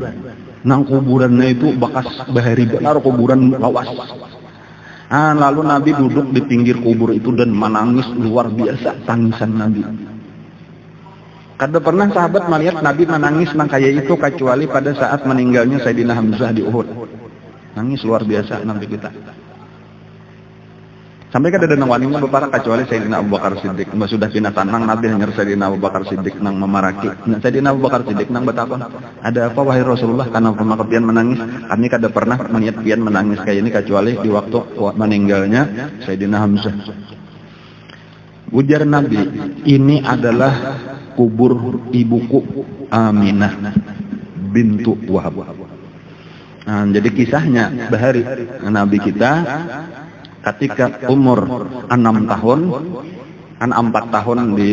Nang kuburannya itu bekas bahari benar, kuburan lawas. Lalu Nabi duduk di pinggir kubur itu dan menangis luar biasa tangisan Nabi. Kada pernah sahabat melihat Nabi menangis nang kayak itu kecuali pada saat meninggalnya Sayyidina Hamzah di Uhud. Nangis luar biasa Nabi kita. Sampai kada ada nang waninya beparah kecuali Sayyidina Abu Bakar Siddiq. Mbak sudah pindah tanang Nabi hanya Sayyidina Abu Bakar Siddiq nang memaraki. Sayyidina Abu Bakar Siddiq nang bertakon, ada apa wahai Rasulullah, karena pemakapian menangis? Kami kada pernah meniat pian menangis kayak ini kecuali di waktu meninggalnya Sayyidina Hamzah. Ujar Nabi, ini adalah kubur ibuku Aminah bintu Wahab. Jadi kisahnya bahari Nabi kita ketika umur 6 tahun, kan 4 tahun di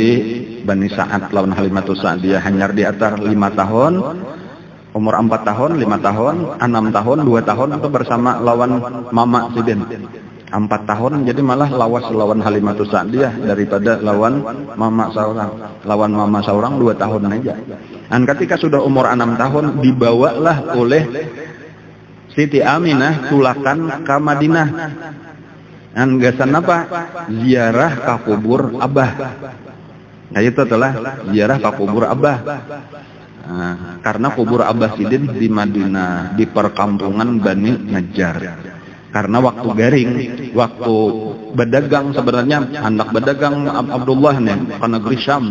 Bani Sa'ad lawan Halimatus Sa'diyah, hanyar di atar 5 tahun, umur 4 tahun, 5 tahun, 6 tahun, 2 tahun itu bersama lawan Mama Sidin. 4 tahun jadi malah lawas lawan Halimatus Sa'diyah daripada lawan Mama seorang. Lawan Mama seorang 2 tahun aja. Dan ketika sudah umur 6 tahun dibawalah oleh Siti Aminah tulakan ke Madinah. Dan gasan apa? Ziarah ke kubur Abah. Nah, itu telah ziarah ke kubur Abah. Karena kubur Abah Sidin di Madinah, di perkampungan Bani Najjar. Karena waktu garing, waktu berdagang sebenarnya hendak berdagang Abdullah nih ke negeri Syam,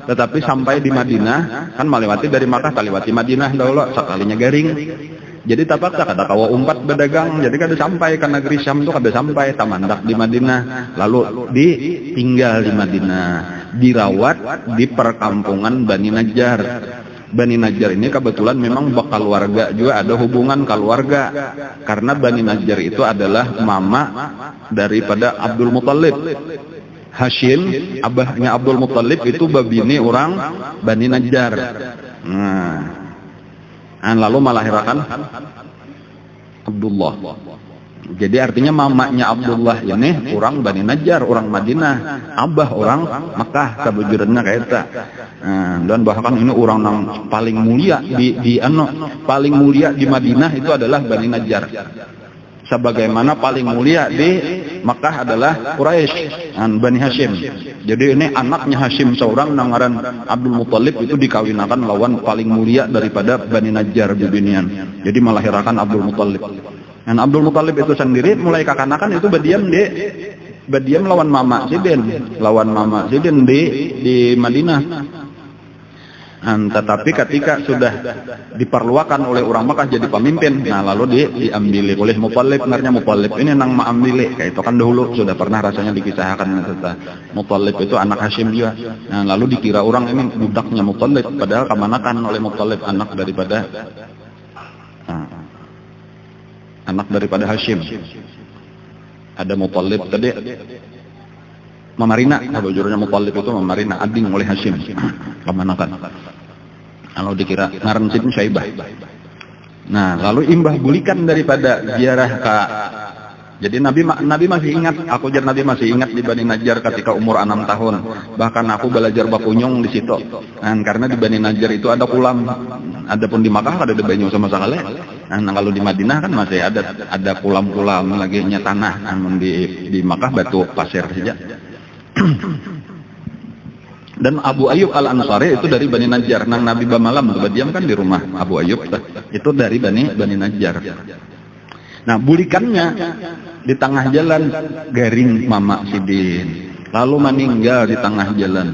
tetapi sampai di Madinah kan melewati dari Makkah melewati Madinah dahulu sekalinya garing. Jadi tapaksa kata kawa umpat berdagang, jadi kada sampai ke negeri Syam tuh kada sampai tamandak di Madinah, lalu ditinggal di Madinah, dirawat di perkampungan Bani Najjar. Bani Najjar ini kebetulan memang keluarga juga ada hubungan keluarga, karena Bani Najjar itu adalah mama daripada Abdul Muthalib. Hashim, abahnya Abdul Muthalib itu babini orang Bani Najjar. Lalu melahirkan Abdullah. Jadi artinya mamanya Abdullah ini orang Bani Najjar, orang Madinah, abah orang Makkah kebujurannya kayak itu. Dan bahkan ini orang yang paling mulia paling mulia di Madinah itu adalah Bani Najjar. Sebagaimana paling mulia di Makkah adalah Quraisy, Bani Hashim. Jadi ini anaknya Hashim seorang nangaran Abdul Muthalib itu dikawinakan lawan paling mulia daripada Bani Najjar bibinian. Jadi melahirkan Abdul Muthalib. Dan Abdul Muthalib itu sendiri mulai kakanakan itu berdiam lawan Mama Sidin di Madinah. Tetapi ketika sudah diperluakan oleh orang Makkah jadi pemimpin, lalu diambil oleh Muthalib. Sebenarnya Muthalib ini nang maambil, kayak itu kan dahulu sudah pernah rasanya dikisahkan. Muthalib itu anak Hashim juga. Lalu dikira orang ini budaknya Muthalib, padahal kemanakan oleh Muthalib anak daripada Hashim. Ada Muthalib tadi Mamarina, bujurnya Muthalib itu Mamarina, ading oleh Hashim. Kemanakan. Kalau dikira ngaran Sidin Syaibah. Lalu imbah bulikan daripada ziarah ke. Jadi Nabi masih ingat, Nabi masih ingat di Bani Najjar ketika umur 6 tahun. Bahkan aku belajar bakunyong di situ. Karena di Bani Najjar itu ada kolam. Adapun di Makkah ada banyu sama sekali. Kalau di Madinah kan masih ada kolam-kolam lagi nya tanah. Namun di Makkah batu pasir saja. Dan Abu Ayyub Al-Ansari itu dari Bani Najjar. Nang Nabi Bamalam berdiam kan di rumah Abu Ayyub itu dari Bani Najjar. Bulikannya di tengah jalan garing Mama Sidin, lalu meninggal di tengah jalan.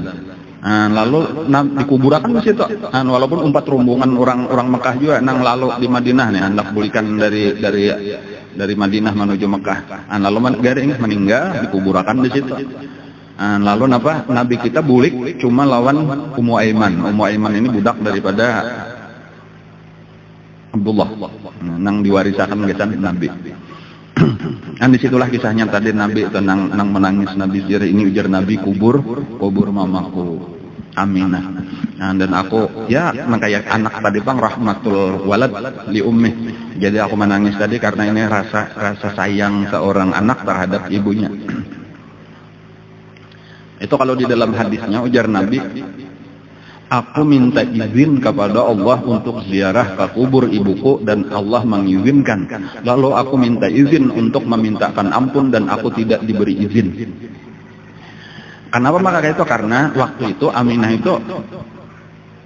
Lalu dikuburakan di situ. Walaupun 4 rombongan orang Mekah juga lalu di Madinah nih hendak bulikan dari Madinah menuju Mekah. Lalu garing meninggal dikuburakan di situ. Lalu Nabi kita bulik cuma lawan Ummu Aiman. Ummu Aiman ini budak daripada Abdullah, nang diwarisakan gesan Nabi. Disitulah kisahnya tadi Nabi itu nang menangis Nabi sendiri. Ini ujar Nabi, kubur mamaku Aminah. Dan aku kayak anak tadi bang, rahmatul walad li ummi. Jadi aku menangis tadi karena ini rasa sayang seorang anak terhadap ibunya. Itu kalau di dalam hadisnya ujar Nabi, aku minta izin kepada Allah untuk ziarah ke kubur ibuku dan Allah mengizinkan. Lalu aku minta izin untuk memintakan ampun dan aku tidak diberi izin. Kenapa maka itu? Karena waktu itu Aminah itu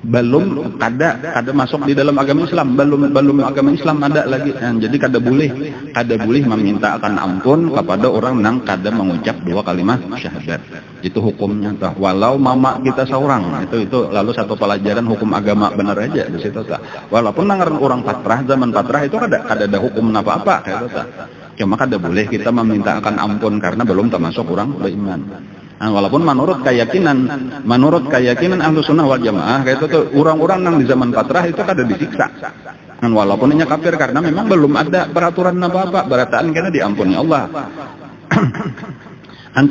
belum ada masuk di dalam agama Islam, belum agama Islam ada lagi. Jadi kada boleh memintakan ampun kepada orang nang kada mengucap 2 kalimat syahadat. Itu hukumnya tah. Walau mama kita seorang, itu lalu satu pelajaran hukum agama benar aja di situ tah. Walaupun nangaran orang patrah, zaman patrah itu kada ada hukum apa-apa kayak itu tah. Cuma kada boleh kita memintakan ampun karena belum termasuk orang beriman. Walaupun menurut keyakinan Ahlus Sunnah wal Jamaah kayak itu tuh orang-orang yang di zaman patrah itu kada disiksa. Walaupun ini kafir karena memang belum ada peraturan apa-apa, berataan karena diampuni Allah.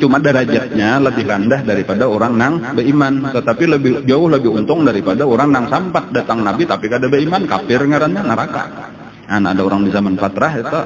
Cuma derajatnya lebih rendah daripada orang nang beriman, tetapi jauh lebih untung daripada orang nang sampat datang Nabi tapi kada beriman, kafir ngarannya neraka. Ada orang di zaman Fatrah itu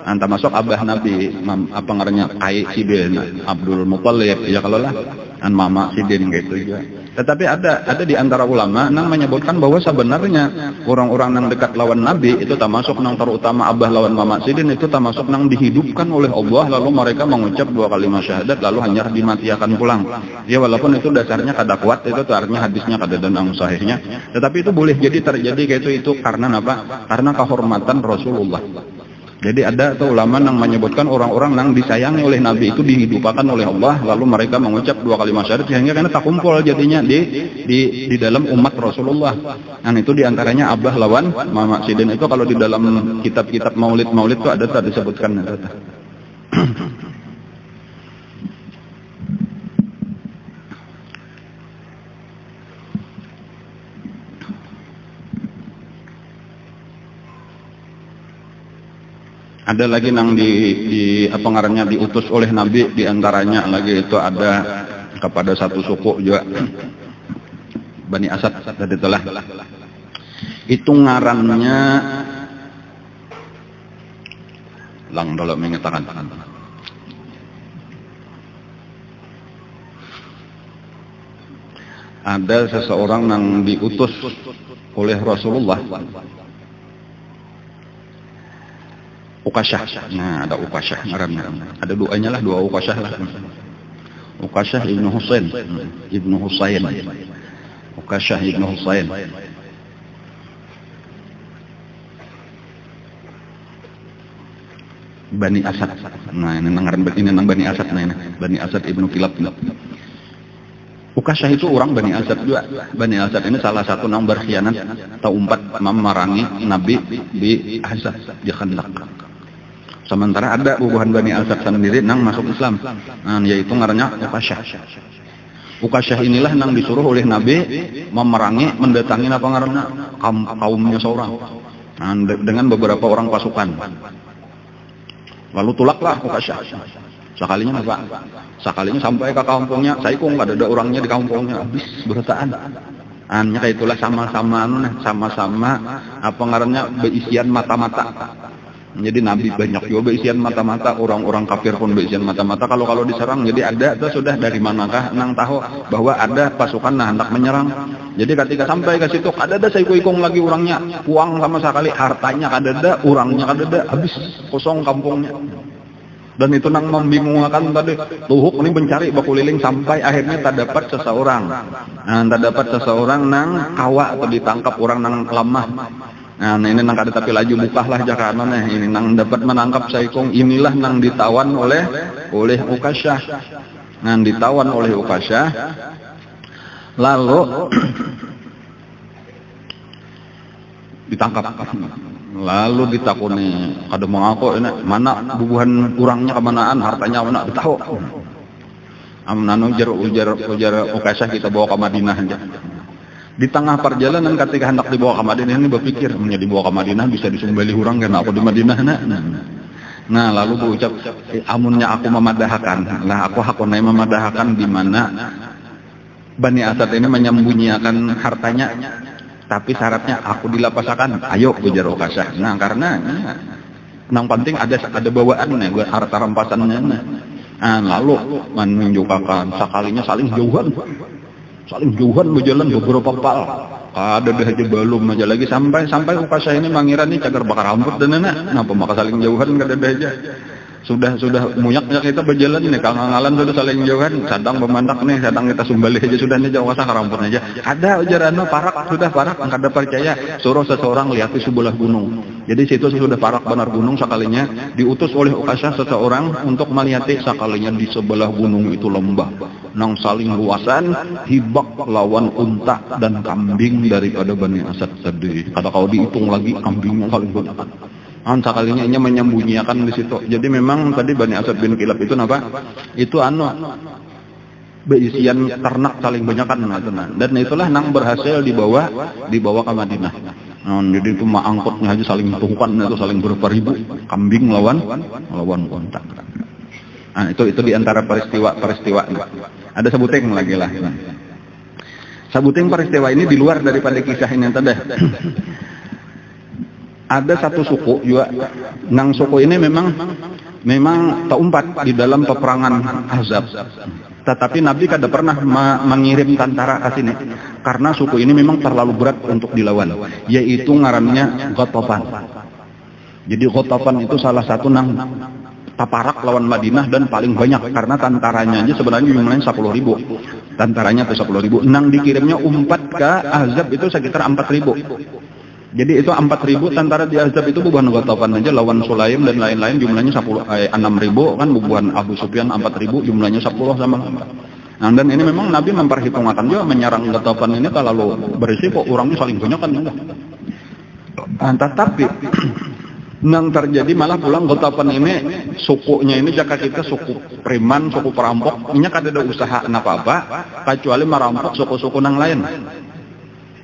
termasuk abah Nabi, apa ngarannya Sidin Abdul Muthalib ya kalau lah. an mama sidin gitu juga. Tetapi ada di antara ulama nang menyebutkan bahwa sebenarnya orang-orang nang dekat lawan Nabi itu termasuk nang terutama abah lawan mama sidin itu termasuk nang dihidupkan oleh Allah, lalu mereka mengucap 2 kalimat syahadat lalu hanya dimatiakan pulang. Ya walaupun itu dasarnya kada kuat, itu artinya hadisnya kada dan sahihnya, tetapi itu boleh jadi terjadi kayak itu karena apa? Karena kehormatan Rasulullah. Jadi ada tuh ulama yang menyebutkan orang-orang yang disayangi oleh Nabi itu dihidupkan oleh Allah, lalu mereka mengucap 2 kalimat syahadat sehingga karena tak kumpul jadinya di dalam umat Rasulullah. Dan itu diantaranya abah lawan mama sidin itu kalau di dalam kitab-kitab maulid itu ada disebutkan. Ada lagi nang di apa ngarannya diutus oleh Nabi, diantaranya lagi itu ada kepada satu suku juga Bani Asad tadi telah itu ngarannya lang dalam mengatakan ada seseorang yang diutus oleh Rasulullah Ukasyah. Nah, ada Ukasyah ngarannya. Ada doanya lah, 2 Ukasyah lah. Ukasyah Ibnu Husain. Ukasyah Ibnu Husain. Bani Asad. Nah, ini nang Bani Asad nah ini. Bani Asad Ibnu Kilab. Ukasyah itu orang Bani Asad juga. Bani Asad ini salah satu nang berkhianat atau umpat memerangi Nabi di Ahzab, di Khandaq. Sementara ada bubuhan Bani Asad sendiri nang masuk Islam, yaitu ngarannya Ukasyah. Ukasyah inilah nang disuruh oleh Nabi memerangi, mendatangi apa ngarannya kaumnya seorang, dengan beberapa orang pasukan. Lalu tulaklah Ukasyah. Sekalinya apa? Sekalinya sampai ke kampungnya, saikung nggak ada orangnya di kampungnya, habis berataan. Hanya kayak itulah sama-sama apa ngarannya beisian mata-mata. Jadi Nabi banyak juga beisian mata-mata, orang-orang kafir pun beisian mata-mata. Kalau diserang, jadi ada itu sudah dari manakah nang tahu bahwa ada pasukan nah hendak menyerang. Jadi ketika sampai ke situ, ada saya ikung lagi orangnya, uang sama sekali, hartanya ada, orangnya ada, habis kosong kampungnya. Dan itu nang membingungkan tadi, Tuhuk ini mencari bakuliling sampai akhirnya tak dapat seseorang. Tak dapat seseorang nang kawa atau ditangkap orang nang lemah. Nah ini nang kada tapi laju bukahlah Jakarta nih, ini nang dapat menangkap saikung, inilah nang ditawan oleh Ukasyah. Nang ditawan oleh Ukasyah, lalu ditangkap. Lalu ditakuni, kada mengaku ini mana bubuhan kurangnya kemanaan, hartanya mana tahu. Amnanu ujar Ukasyah kita bawa ke Madinah aja. Di tengah perjalanan ketika hendak dibawa ke Madinah ini berpikir, dibawa ke Madinah bisa disumbali orang karena aku di Madinah. Nah lalu berucap, amunnya aku memadahkan, lah aku naik memadahkan di mana Bani Asad ini menyembunyikan hartanya, tapi syaratnya aku dilapasakan. Ayo ujar Ukasyah. Nah karena yang penting ada bawaan nih, harta rampasannya. Nah lalu menunjukkan sekalinya saling jauhan berjalan beberapa pal. Ada dah aja belum aja lagi sampai Ukasyah ini mangiran nih cagar bakar rambut dan kenapa maka saling jauhan kada ada aja. Sudah munyak-munyak kita berjalan nih kangangalan sudah saling jauhan, sadang memandak nih, sadang kita sumbali aja sudah nih jauh asah rambut aja. Ada ujarannya parak kada percaya, suruh seseorang lihat di sebelah gunung. Jadi situ sudah parak benar gunung, sekalinya diutus oleh Ukasyah seseorang untuk melihat sekalinya di sebelah gunung itu lembah nang saling luasan hibak lawan unta dan kambing daripada Bani Asad tadi. Kada kau dihitung lagi kambingnya saling banyak. Sekalinya ia menyembunyikan di situ. Jadi memang tadi Bani Asad bin Kilab itu apa? Itu beisian ternak saling banyakan dan itulah nang berhasil dibawa ke Madinah. Jadi itu angkotnya aja saling tungkan, itu saling berapa ribu kambing lawan unta. Nah, itu diantara peristiwa. Ada sebuting lagi lah. Sebuting peristiwa ini di luar daripada kisah ini tadi. Ada satu suku juga, nang suku ini memang terumpat di dalam peperangan Ahzab. Tetapi Nabi kada pernah mengirim tentara ke sini karena suku ini memang terlalu berat untuk dilawan, yaitu ngarannya Ghatafan. Jadi Ghatafan itu salah satu nang taparak lawan Madinah dan paling banyak karena tentaranya aja sebenarnya jumlahnya 10.000. Tentaranya itu 10.000. Nang dikirimnya umpat ke Ahzab itu sekitar 4.000. Jadi itu 4.000 tentara di Ahzab itu bubuhan Ghatafan aja lawan Sulaim dan lain-lain jumlahnya 6.000 kan, bubuhan Abu Sufyan 4.000 jumlahnya 10 sama. Nah, dan ini memang Nabi memperhitungkan juga menyerang Ghatafan ini kalau berisiko orangnya saling banyak kan enggak. Tetapi yang terjadi malah pulang Ghatafan ini sukunya ini jaka kita suku preman, suku perampok, ini kada ada usaha apa-apa kecuali merampok suku-suku nang lain.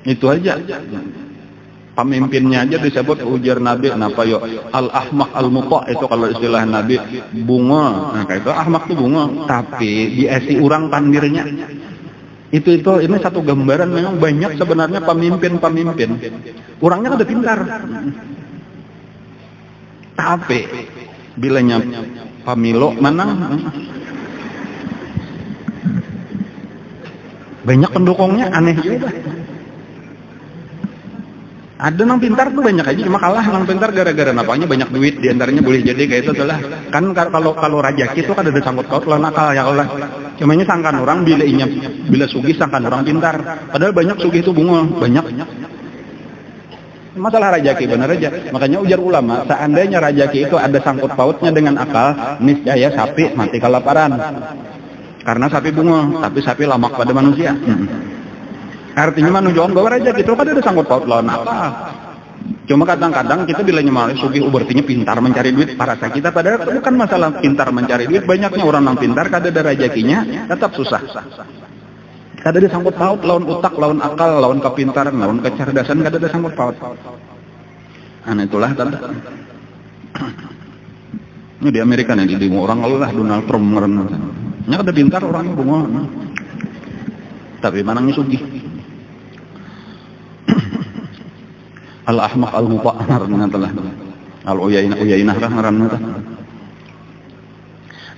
Itu aja. Pemimpinnya aja disebut ujar Nabi napa yo al-ahmaq al-muta, itu kalau istilah Nabi bunga. Nah kayak itu ahmak tuh bunga, tapi diisi orang pandirnya. Itu ini satu gambaran memang banyak sebenarnya pemimpin. Orangnya kada pintar. Tapi bilanya pemilu menang banyak pendukungnya aneh juga. Ada nang pintar tuh banyak aja, cuma kalah nang pintar gara-gara napanya banyak duit, diantaranya boleh jadi kayak itu adalah kan kalau rajaki itu kan ada sangkut paut lah nakal ya Allah. Cuma ini sangkan orang bila sugih sangkan orang pintar, padahal banyak sugih itu bunga banyak. Masalah rajaki benar aja, makanya ujar ulama seandainya rajaki itu ada sangkut pautnya dengan akal, niscaya sapi mati kelaparan karena sapi bunga, tapi sapi lamak pada manusia. Artinya menunjukkan bahwa raja gitu kan ada sangkut paut lawan apa. Cuma kadang-kadang kita bila nyemari sugih berarti pintar mencari duit para kita, padahal itu bukan masalah pintar mencari duit, banyaknya orang yang pintar kada ada rajakinya tetap susah. Kada ada sangkut paut lawan utak, lawan akal, lawan kepintaran, lawan kecerdasan, kada ada sangkut paut. Nah itulah tanda. Ini di Amerika nih di orang Allah Donald Trump ngeren. Nya kada pintar orang bunga. Tapi manangnya sugih. Al-ahmaq al-muta ngaranna telah. Al-uyainah ngaranna teh.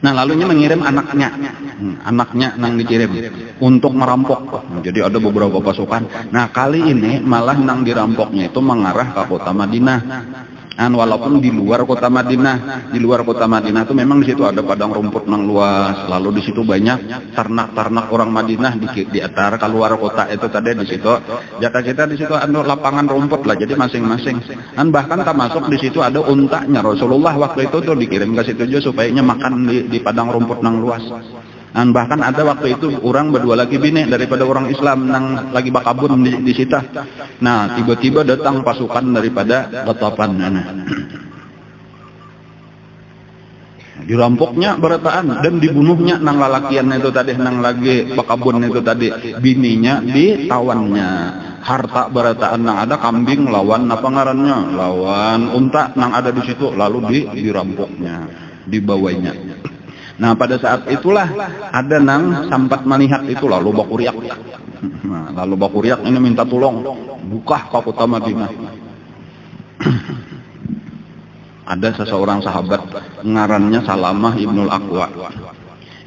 Nah, lalunya mengirim anaknya nang dikirim untuk merampok. Jadi ada beberapa pasukan. Nah, kali ini malah nang dirampoknya itu mengarah ke kota Madinah. Walaupun di luar kota Madinah itu memang di situ ada padang rumput nang luas, lalu di situ banyak ternak orang Madinah di antara keluar kota itu tadi di situ. Jaka kita di situ ada lapangan rumput lah, jadi masing-masing. Bahkan termasuk di situ ada untanya Rasulullah waktu itu tuh dikirim ke situ juga supaya makan di padang rumput nang luas. Bahkan ada waktu itu orang berdua lagi bini daripada orang Islam nang lagi bakabun di situ. Nah tiba-tiba datang pasukan daripada Ghatafan. Dirampoknya berataan dan dibunuhnya nang lalakian itu tadi, nang lagi bakabun itu tadi, bininya ditawannya. Harta berataan nang ada kambing lawan apa ngarannya, lawan unta nang ada di situ, lalu dirampoknya, dibawanya. Nah pada saat itulah ada nang sampat melihat itu lalu bakuriak. Nah, lalu bakuriak ini minta tolong buka ke kota Madinah. Ada seseorang sahabat ngarannya Salamah ibnul Aqwa.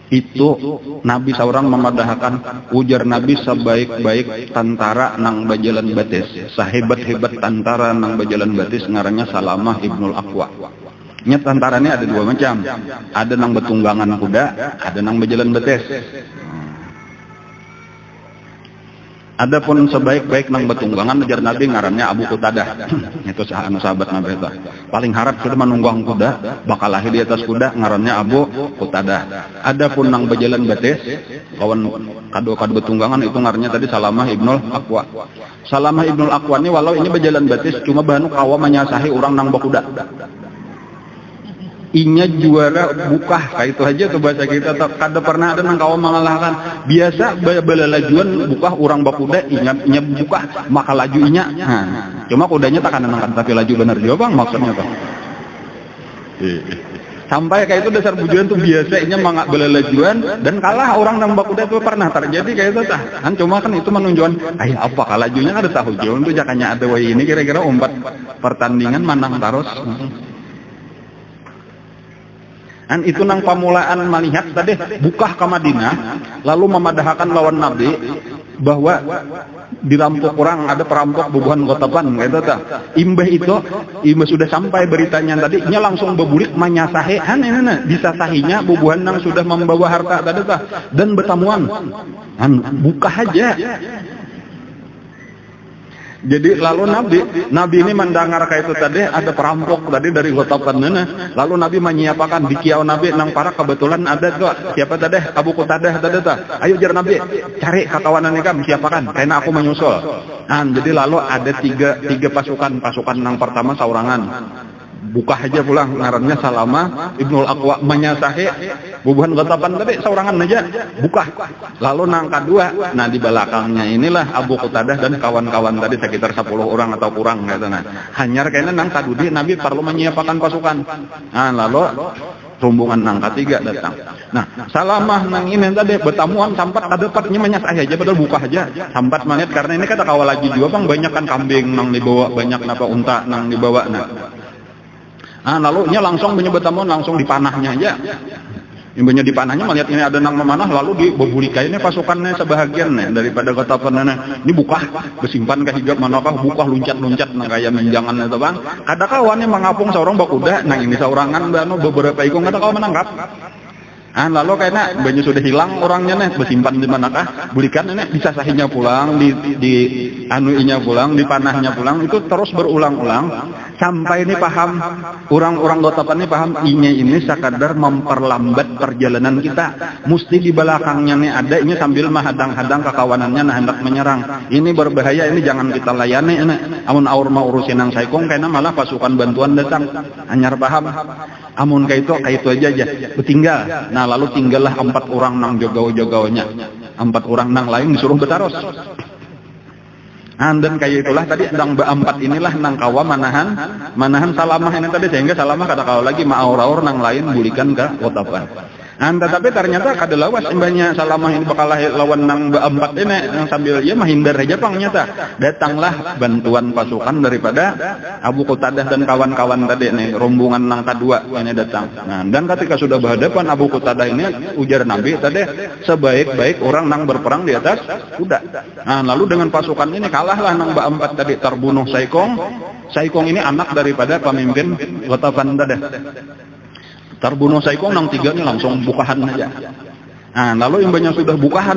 Itu Nabi seorang memadahkan, ujar Nabi sebaik-baik tentara nang bajalan batis, sehebat-hebat tentara nang bajalan batis ngarannya Salamah ibnul Aqwa. Nyet tentaranya ada dua macam, ada nang betunggangan kuda, ada nang berjalan betes. Adapun sebaik-baik nang betunggangan ujar Nabi ngarannya Abu Qutadah. Itu sahabat Nabi itu. Paling harap sudah menunggang kuda, bakal lahir di atas kuda ngarannya Abu Qutadah. Adapun nang berjalan betes, kawan kado betunggangan itu ngarannya tadi Salamah ibnul Aqwa. Salamah ibnul Aqwa ini walau ini berjalan betes cuma banu kawa menyasahi orang nang bakuda. Inya juara bukah, kayak itu aja tuh bahasa kita. Kada pernah ada nang kawan mengalahkan. Biasa belalajuan bukah orang bakuda, inya bukah maka laju inya. Cuma kudanya tak akan nangkan tapi laju benar juga bang maksudnya tuh. Sampai kayak itu dasar bujuan tuh biasanya mangak belalajuan dan kalah orang nang bakuda itu pernah terjadi kayak itu tah. Kan cuma kan itu menunjukkan, apa kalajunya ada tahu jual tuh jakanya ada wah ini kira-kira umpat pertandingan manang terus. An itu nang pamulaan melihat tadi bukah ke Madinah, lalu memadahkan lawan Nabi bahwa dirampok orang, ada perampok bubuhan Gotapan gitu ta. Imbah sudah sampai beritanya tadi, nya langsung bebulik manyasahe disasahinya bubuhan nang sudah membawa harta tadi ta, dan bertamuan buka aja. Jadi lalu Nabi ini mendengar kayak itu tadi ada perampok tadi dari Gotapan lalu Nabi menyiapkan di kiau Nabi nang para kebetulan ada tuh siapa tadi Abu Qatadah tadi tuh, ayo jar Nabi cari kakawanan kami siapakan karena aku menyusul. Jadi lalu ada tiga pasukan nang pertama saurangan buka aja pulang ngarannya Salamah Ibnul Aqwa menyasahi bubuhan Gotapan tadi saurangan aja buka. Lalu nang kedua, nah di belakangnya inilah Abu Qatadah dan kawan-kawan tadi sekitar 10 orang atau kurang gitu. Hanyar kayaknya nang kadudi Nabi perlu menyiapkan pasukan. Lalu rombongan nang ketiga datang. Salamah nang ini tadi bertamuan sampat ada partnya menyasahi aja padahal buka aja sampat manit karena ini kata kawal lagi juga bang banyak kan kambing nang dibawa banyak napa unta nang dibawa lalu nya langsung menyebut tamu langsung dipanahnya aja. Imbanya dipanahnya melihat ini ada nang memanah lalu dibebulikai pasukannya sebahagian daripada Gotapan ini buka bersimpan ke hijab manakah buka loncat nang kayak menjangan itu bang. Kada kawannya mengapung seorang bakuda nang ini seorangan beberapa ikung kada kawan menangkap. Lalu kayaknya banyak sudah hilang orangnya bersimpan di manakah bulikan bisa sahinya pulang di anuinya pulang di panahnya pulang itu terus berulang-ulang sampai ini paham orang-orang Gotapan ini paham ini sekadar memperlambat perjalanan kita mesti di belakangnya ada ini sambil menghadang-hadang kekawanannya hendak menyerang ini berbahaya ini jangan kita layani amun aur mau urusin nang saikong kayaknya malah pasukan bantuan datang anyar paham amun kayak itu aja tinggal. Lalu tinggallah 4 orang nang jogau-jogaunya 4 orang nang lain disuruh betaros. Dan kayak itulah tadi nang 4 inilah nang kawa manahan Salamah ini tadi sehingga Salamah kata kau lagi ma'aur-aur nang lain bulikan ke Gotapan. Tetapi ternyata kada lawas imbanya Salamah ini bakal lawan nang 4 ini yang sambil ya menghindar aja pang nyata. Datanglah bantuan pasukan daripada Abu Qatadah dan kawan-kawan tadi rombongan nang kedua ini datang. Dan ketika sudah berhadapan Abu Qatadah ini ujar Nabi tadi sebaik-baik orang nang berperang di atas kuda. Lalu dengan pasukan ini kalahlah nang 4 tadi terbunuh Saikong ini anak daripada pemimpin Gotapan tadi. Terbunuh Saikong nang 3 ini langsung bukahan aja. Lalu imbanya sudah bukahan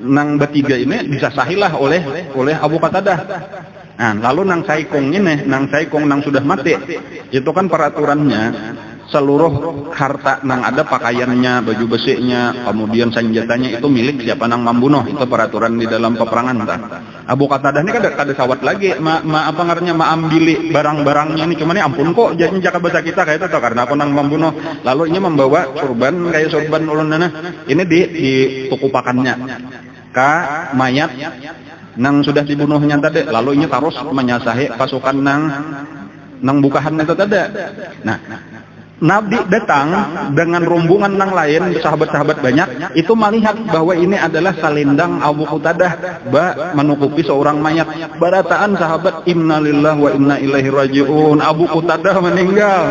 nang bertiga ini disasahilah oleh Abu Qatadah. Lalu nang Saikong nang sudah mati itu kan peraturannya seluruh harta nang ada pakaiannya baju besinya kemudian senjatanya itu milik siapa nang membunuh itu peraturan di dalam peperangan. Abu Qatadah ini kada sawat lagi apa ngarannya ambili barang-barangnya ini cuma ini ampun kok jadi jaka bahasa kita kayak itu karena aku nang membunuh lalu ini membawa surban kayak surban ulun ini ditukupakannya ke mayat nang sudah dibunuhnya tadi lalu ini terus menyasahi pasukan nang bukahan itu tadi. Nabi datang dengan rombongan nang lain sahabat-sahabat banyak itu melihat bahwa ini adalah salendang Abu Qatadah menukupi seorang mayat. Barataan sahabat innalillahi wa inna ilaihi rajiun, Abu Qatadah meninggal.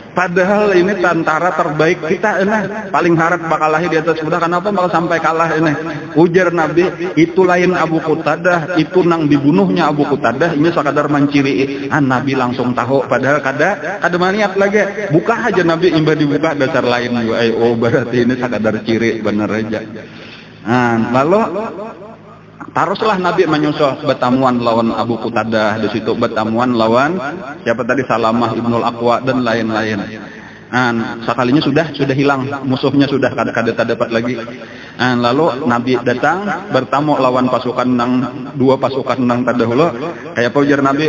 Padahal ini tentara terbaik kita paling harap bakal lahir di atas kuda. Kenapa bakal sampai kalah ini? Ujar Nabi, itu lain Abu Qatadah, itu nang dibunuhnya Abu Qatadah. Ini sekadar menciri. Nabi langsung tahu. Padahal kada maniat lagi. Buka aja Nabi, imbah dibuka dasar lain. Berarti ini sekadar ciri bener aja. Lalu teruslah Nabi menyusul bertamuan lawan Abu Qatadah di situ bertamuan lawan siapa tadi Salamah Ibnul Aqwa dan lain-lain. Sekalinya sudah hilang musuhnya sudah kada dapat lagi. Lalu Nabi datang bertamu lawan pasukan nang 2 pasukan nang terdahulu. Kayak apa ujar Nabi?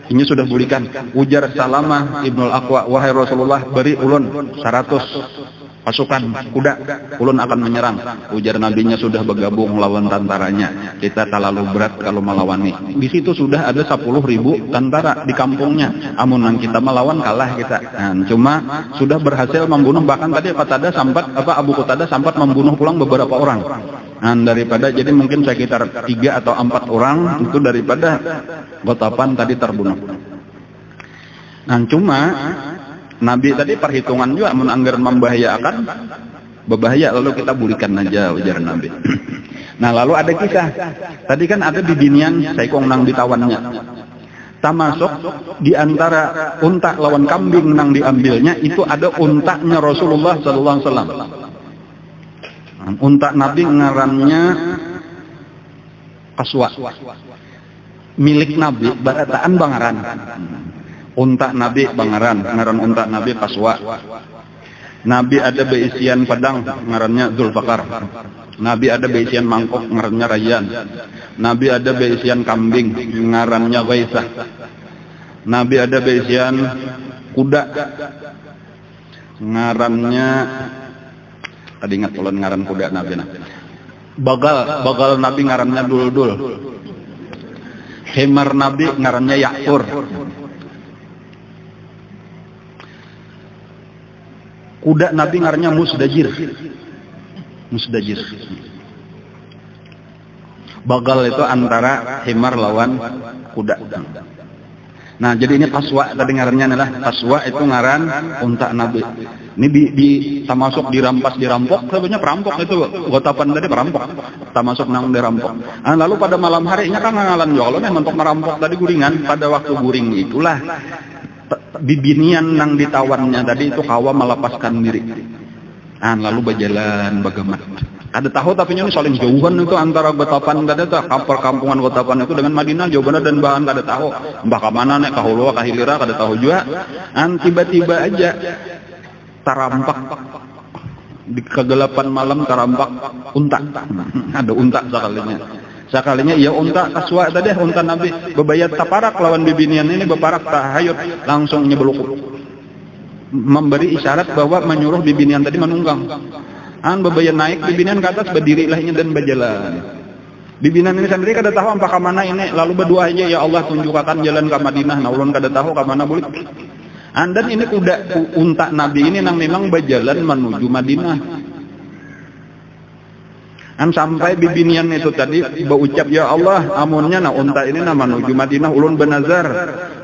Ini sudah bulikan. Ujar Salamah Ibnul Aqwa, wahai Rasulullah beri ulun 100 pasukan kuda, ulun akan menyerang. Ujar nabinya sudah bergabung lawan tentaranya. Kita terlalu berat kalau melawani. Di situ sudah ada 10.000 tentara di kampungnya. Amun kita melawan kalah kita. Cuma sudah berhasil membunuh bahkan tadi Abu Qatadah sempat membunuh pulang beberapa orang. Daripada jadi mungkin sekitar 3 atau 4 orang itu daripada Gotapan tadi terbunuh. Cuma Nabi tadi perhitungan juga mun anggaran membahayakan, berbahaya lalu kita burikan aja ujar Nabi. Nah lalu ada kisah. Tadi kan ada bibinian saya kong nang ditawannya. Termasuk di antara unta lawan kambing nang diambilnya itu ada untanya Rasulullah sallallahu alaihi wasallam. Unta Nabi ngarannya Qaswa. Milik Nabi barataan bangaran. Unta Nabi bangaran, ngaran unta Nabi Qaswa. Nabi ada beisian pedang, ngarannya Zulfaqar. Nabi ada beisian mangkok, ngarannya Rayyan. Nabi ada beisian kambing, ngarannya Ghaisah. Nabi ada beisian kuda, ngarannya tadi ingat ulun ngaran kuda Nabi. Bagal Nabi ngarannya Duldul. Himar Nabi ngarannya Ya'fur. Kuda Nabi ngarannya Musdajir. Bagal itu antara himar lawan kuda. Nah, jadi ini Qaswa tadi ngarannya adalah Qaswa itu ngaran unta Nabi. Ini termasuk dirampok sebenarnya perampok itu gotapan tadi perampok. Termasuk nang dirampok. Nah, lalu pada malam harinya kan ngalan jolo memang untuk merampok tadi guringan pada waktu guring itulah bibinian nang ditawannya tadi itu kawa melepaskan diri. Lalu berjalan bagaimana? Ada tahu tapi ini saling jauhan itu antara Gotapan tadi tuh perkampungan Gotapan itu dengan Madinah jauh benar dan bahan kada tahu. Mbah ka mana nek ka hulu ka hilira kada tahu juga. Tiba-tiba aja tarampak di kegelapan malam tarampak unta. Ada unta sekalinya iya unta Qaswa tadi unta Nabi bebayat taparak lawan bibinian ini beparak tahayut langsung nyebeluk memberi isyarat bahwa menyuruh bibinian tadi menunggang. Bebayat naik bibinian ke atas berdiri lahnya dan berjalan. Bibinian ini sendiri kada tahu apa ke mana ini lalu berdoa aja ya Allah tunjukkan jalan ke Madinah. Nah ulun kada tahu ke mana boleh. Dan ini kuda unta Nabi ini nang memang berjalan menuju Madinah. Sampai bibinian itu tadi berucap ya Allah amunnya nah unta ini nah menuju Madinah ulun benazar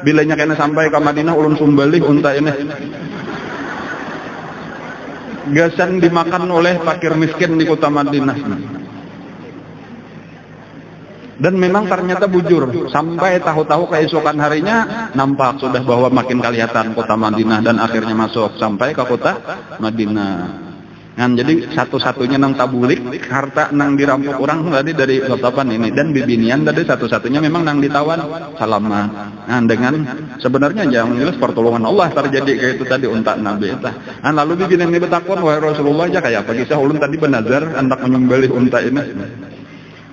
bilanya kena sampai ke Madinah ulun sumbalih unta ini gasan dimakan oleh fakir miskin di kota Madinah. Dan memang ternyata bujur sampai tahu-tahu keesokan harinya nampak sudah bahwa makin kelihatan kota Madinah dan akhirnya masuk sampai ke kota Madinah. Jadi satu-satunya nang tabulik harta nang dirampok orang tadi dari Gotapan ini dan bibinian tadi satu-satunya memang nang ditawan selamat. Dengan sebenarnya jangan jelas pertolongan Allah terjadi kayak itu tadi unta Nabi itu. Lalu bibinian ini bertakon wahai Rasulullah aja kayak apa kisah ulun tadi benazar hendak menyembelih unta ini.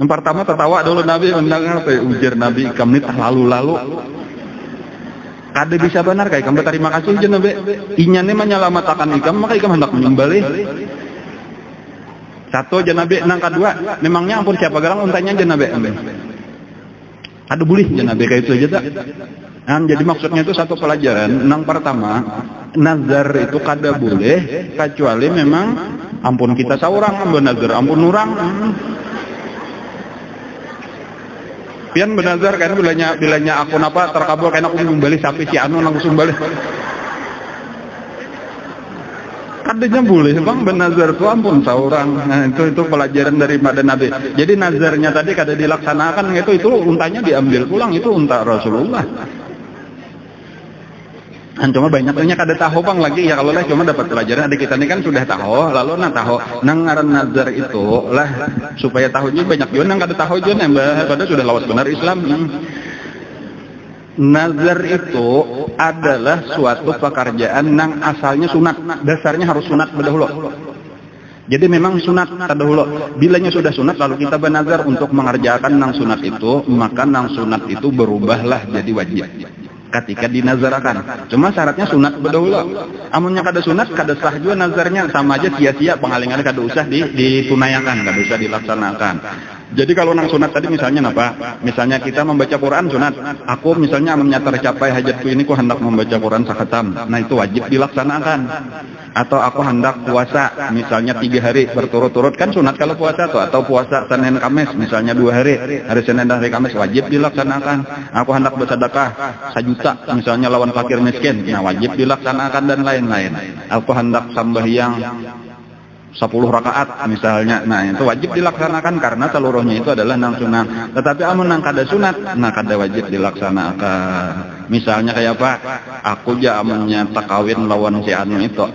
Yang pertama tertawa dulu Nabi undang apa ujar Nabi kami lalu kada bisa benar kayak kamu terima kasih aja Nabi. Inyane menyelamatkan ikam maka ikam hendak menyembelih. Satu aja Nabi, nang kedua memangnya ampun siapa garang untanya aja Nabi. Ada boleh aja Nabi kayak itu aja tak. Jadi maksudnya itu satu pelajaran. Nang pertama nazar itu kada boleh kecuali memang ampun kita seorang ampun nazar ampun orang. Pian benazar kan bilanya aku napa terkabul kan aku membeli sapi si anu langsung balik. Kadanya boleh bang benazar itu ampun seorang. Nah itu pelajaran dari Nabi. Jadi nazarnya tadi kada dilaksanakan itu untanya diambil pulang itu unta Rasulullah. Cuma banyaknya kada tahu bang lagi ya kalau lah cuma dapat pelajaran adik kita ini kan sudah tahu lalu tahu nang ngaran nazar itu lah supaya tahunya banyak juga nang kada tahu juga nambah pada sudah lawas benar Islam. Nazar itu adalah suatu pekerjaan nang asalnya sunat dasarnya harus sunat berdahulu. Jadi memang sunat terdahulu. Bilanya sudah sunat lalu kita bernazar untuk mengerjakan nang sunat itu maka nang sunat itu berubahlah jadi wajib. Ketika dinazarakan, cuma syaratnya sunat berdahulu. Amunnya kada sunat, kada sah juga nazarnya sama aja sia-sia pengalingan kada usah ditunaikan, kada usah dilaksanakan. Jadi kalau nang sunat tadi misalnya apa? Misalnya kita membaca Quran sunat. Aku misalnya amannya tercapai hajatku ini, ku hendak membaca Quran sakhatam. Nah itu wajib dilaksanakan. Atau aku hendak puasa misalnya 3 hari berturut-turut, kan sunat kalau puasa tuh. Atau puasa Senin Kamis misalnya 2 hari, hari Senin dan hari Kamis wajib dilaksanakan. Aku hendak bersedekah 1 juta misalnya lawan fakir miskin, nah wajib dilaksanakan dan lain-lain. Aku hendak sembahyang 10 rakaat misalnya, nah itu wajib dilaksanakan karena seluruhnya itu adalah nang sunat. Tetapi amun nang kada sunat, nah kada wajib dilaksanakan. Misalnya kayak apa? Aku ja amunnya tak kawin lawan si anu itu,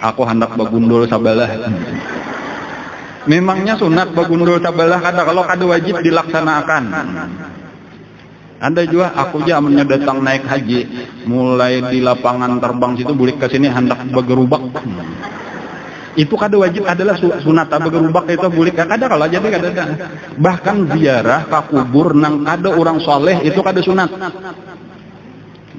aku hendak bagundul sabalah. Memangnya sunat bagundul sabalah, kalau kada wajib dilaksanakan. Ada juga aku ja amunnya datang naik haji, mulai di lapangan terbang situ bulik ke sini hendak bergerubak. Itu kada wajib adalah sunat bergerubak itu bulik kada kalau jadi kada. Bahkan ziarah ka kubur nang kada orang soleh itu kada sunat.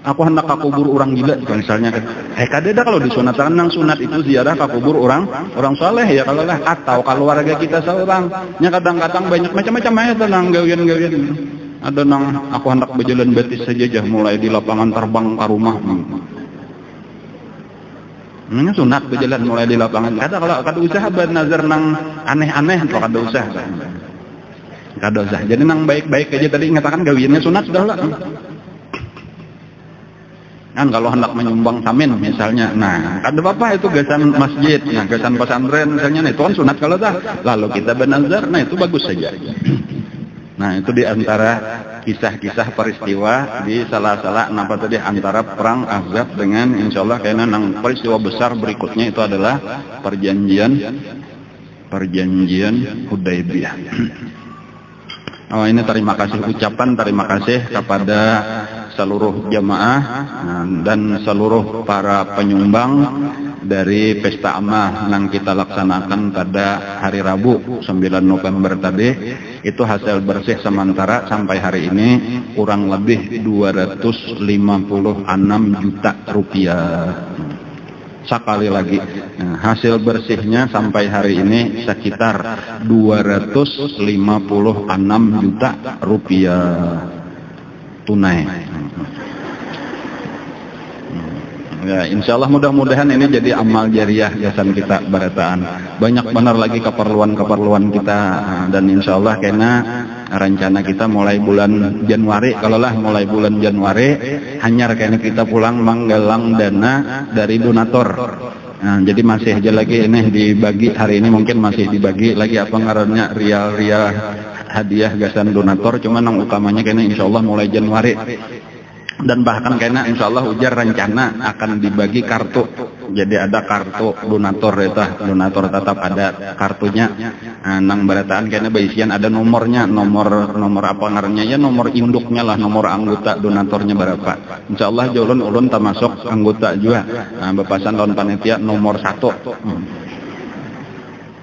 Aku hendak ka kubur orang gila misalnya. Kada ada kalau disunatkan nang sunat itu ziarah ka kubur orang soleh ya kalau lah, atau keluarga kita seorang. Nya kadang-kadang banyak macam-macam aja nang gawian-gawian. Ada nang aku hendak berjalan betis saja mulai di lapangan terbang ke rumah. Ini sunat berjalan mulai di lapangan. Kalau kada usah bernazar nang aneh-aneh atau kada usah. Kada usah. Jadi nang baik-baik aja tadi ngatakan gawiannya sunat sudah lah. Kan kalau hendak menyumbang samin misalnya, nah kada apa-apa itu gasan masjid, nah gasan pesantren misalnya, nah itu kan sunat kalau dah. Lalu kita bernazar, nah itu bagus saja. Nah itu di antara kisah-kisah peristiwa di salah-salah napa tadi antara perang Ahzab dengan insyaallah karena nang peristiwa besar berikutnya itu adalah perjanjian Hudaybiyah. Oh ini terima kasih kepada seluruh jamaah dan seluruh para penyumbang dari pesta amal yang kita laksanakan pada hari Rabu 9 November tadi. Itu hasil bersih sementara sampai hari ini kurang lebih 256 juta rupiah. Sekali lagi, hasil bersihnya sampai hari ini sekitar 256 juta rupiah tunai. Ya, insya Allah mudah-mudahan ini jadi amal jariah yayasan kita Barataan. Banyak benar lagi keperluan kita, dan insya Allah karena rencana kita mulai bulan Januari, mulai bulan Januari hanya karena kita pulang menggalang dana dari donatur. Nah, jadi masih aja lagi ini dibagi hari ini, mungkin masih dibagi lagi apa ngarannya rial-rial hadiah gasan donatur, cuman yang utamanya kayaknya insya Allah mulai Januari. Dan bahkan kayaknya insya Allah ujar rencana akan dibagi kartu. Jadi ada kartu donatur itu, donatur tetap ada kartunya. Nang Barataan kayaknya baisian ada nomornya, nomor apa ngarannya ya, nomor induknya lah, nomor anggota donaturnya berapa. Insya Allah ulun termasuk anggota juga. Bepasan lawan panitia nomor 1.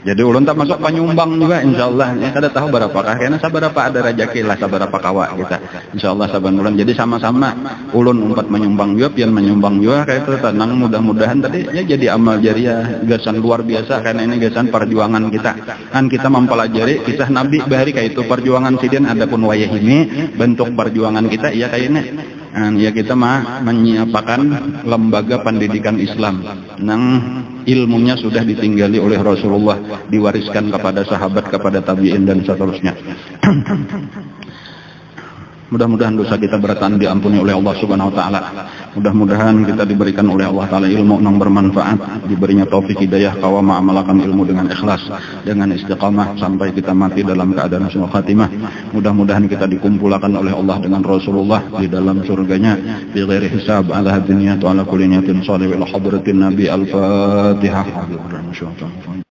Jadi ulun tak masuk penyumbang juga insyaallah. Ya kada tahu berapakah karena sabarapa ada rezeki lah, sabarapa kawa kita. Insyaallah saban bulan. Jadi sama-sama ulun umpat menyumbang juga, pian menyumbang juga kayak itu tenang, mudah-mudahan tadi ya jadi amal jariah gasan luar biasa karena ini gasan perjuangan kita. Kan kita mempelajari kisah Nabi bahari kayak itu perjuangan sidin, adapun wayah ini bentuk perjuangan kita ya kayaknya. Ya kita menyiapkan lembaga pendidikan Islam nang ilmunya sudah ditinggali oleh Rasulullah, diwariskan kepada sahabat, kepada tabi'in dan seterusnya. Mudah-mudahan dosa kita Barataan diampuni oleh Allah Subhanahu wa taala. Mudah-mudahan kita diberikan oleh Allah taala ilmu yang bermanfaat, diberinya taufik hidayah kawa mengamalkan ilmu dengan ikhlas, dengan istiqamah sampai kita mati dalam keadaan husnul khatimah. Mudah-mudahan kita dikumpulkan oleh Allah dengan Rasulullah di dalam surganya bi ghairi hisab ala dunya wa ala kulli niyatin shalih ila hadratin nabi al-fatihah.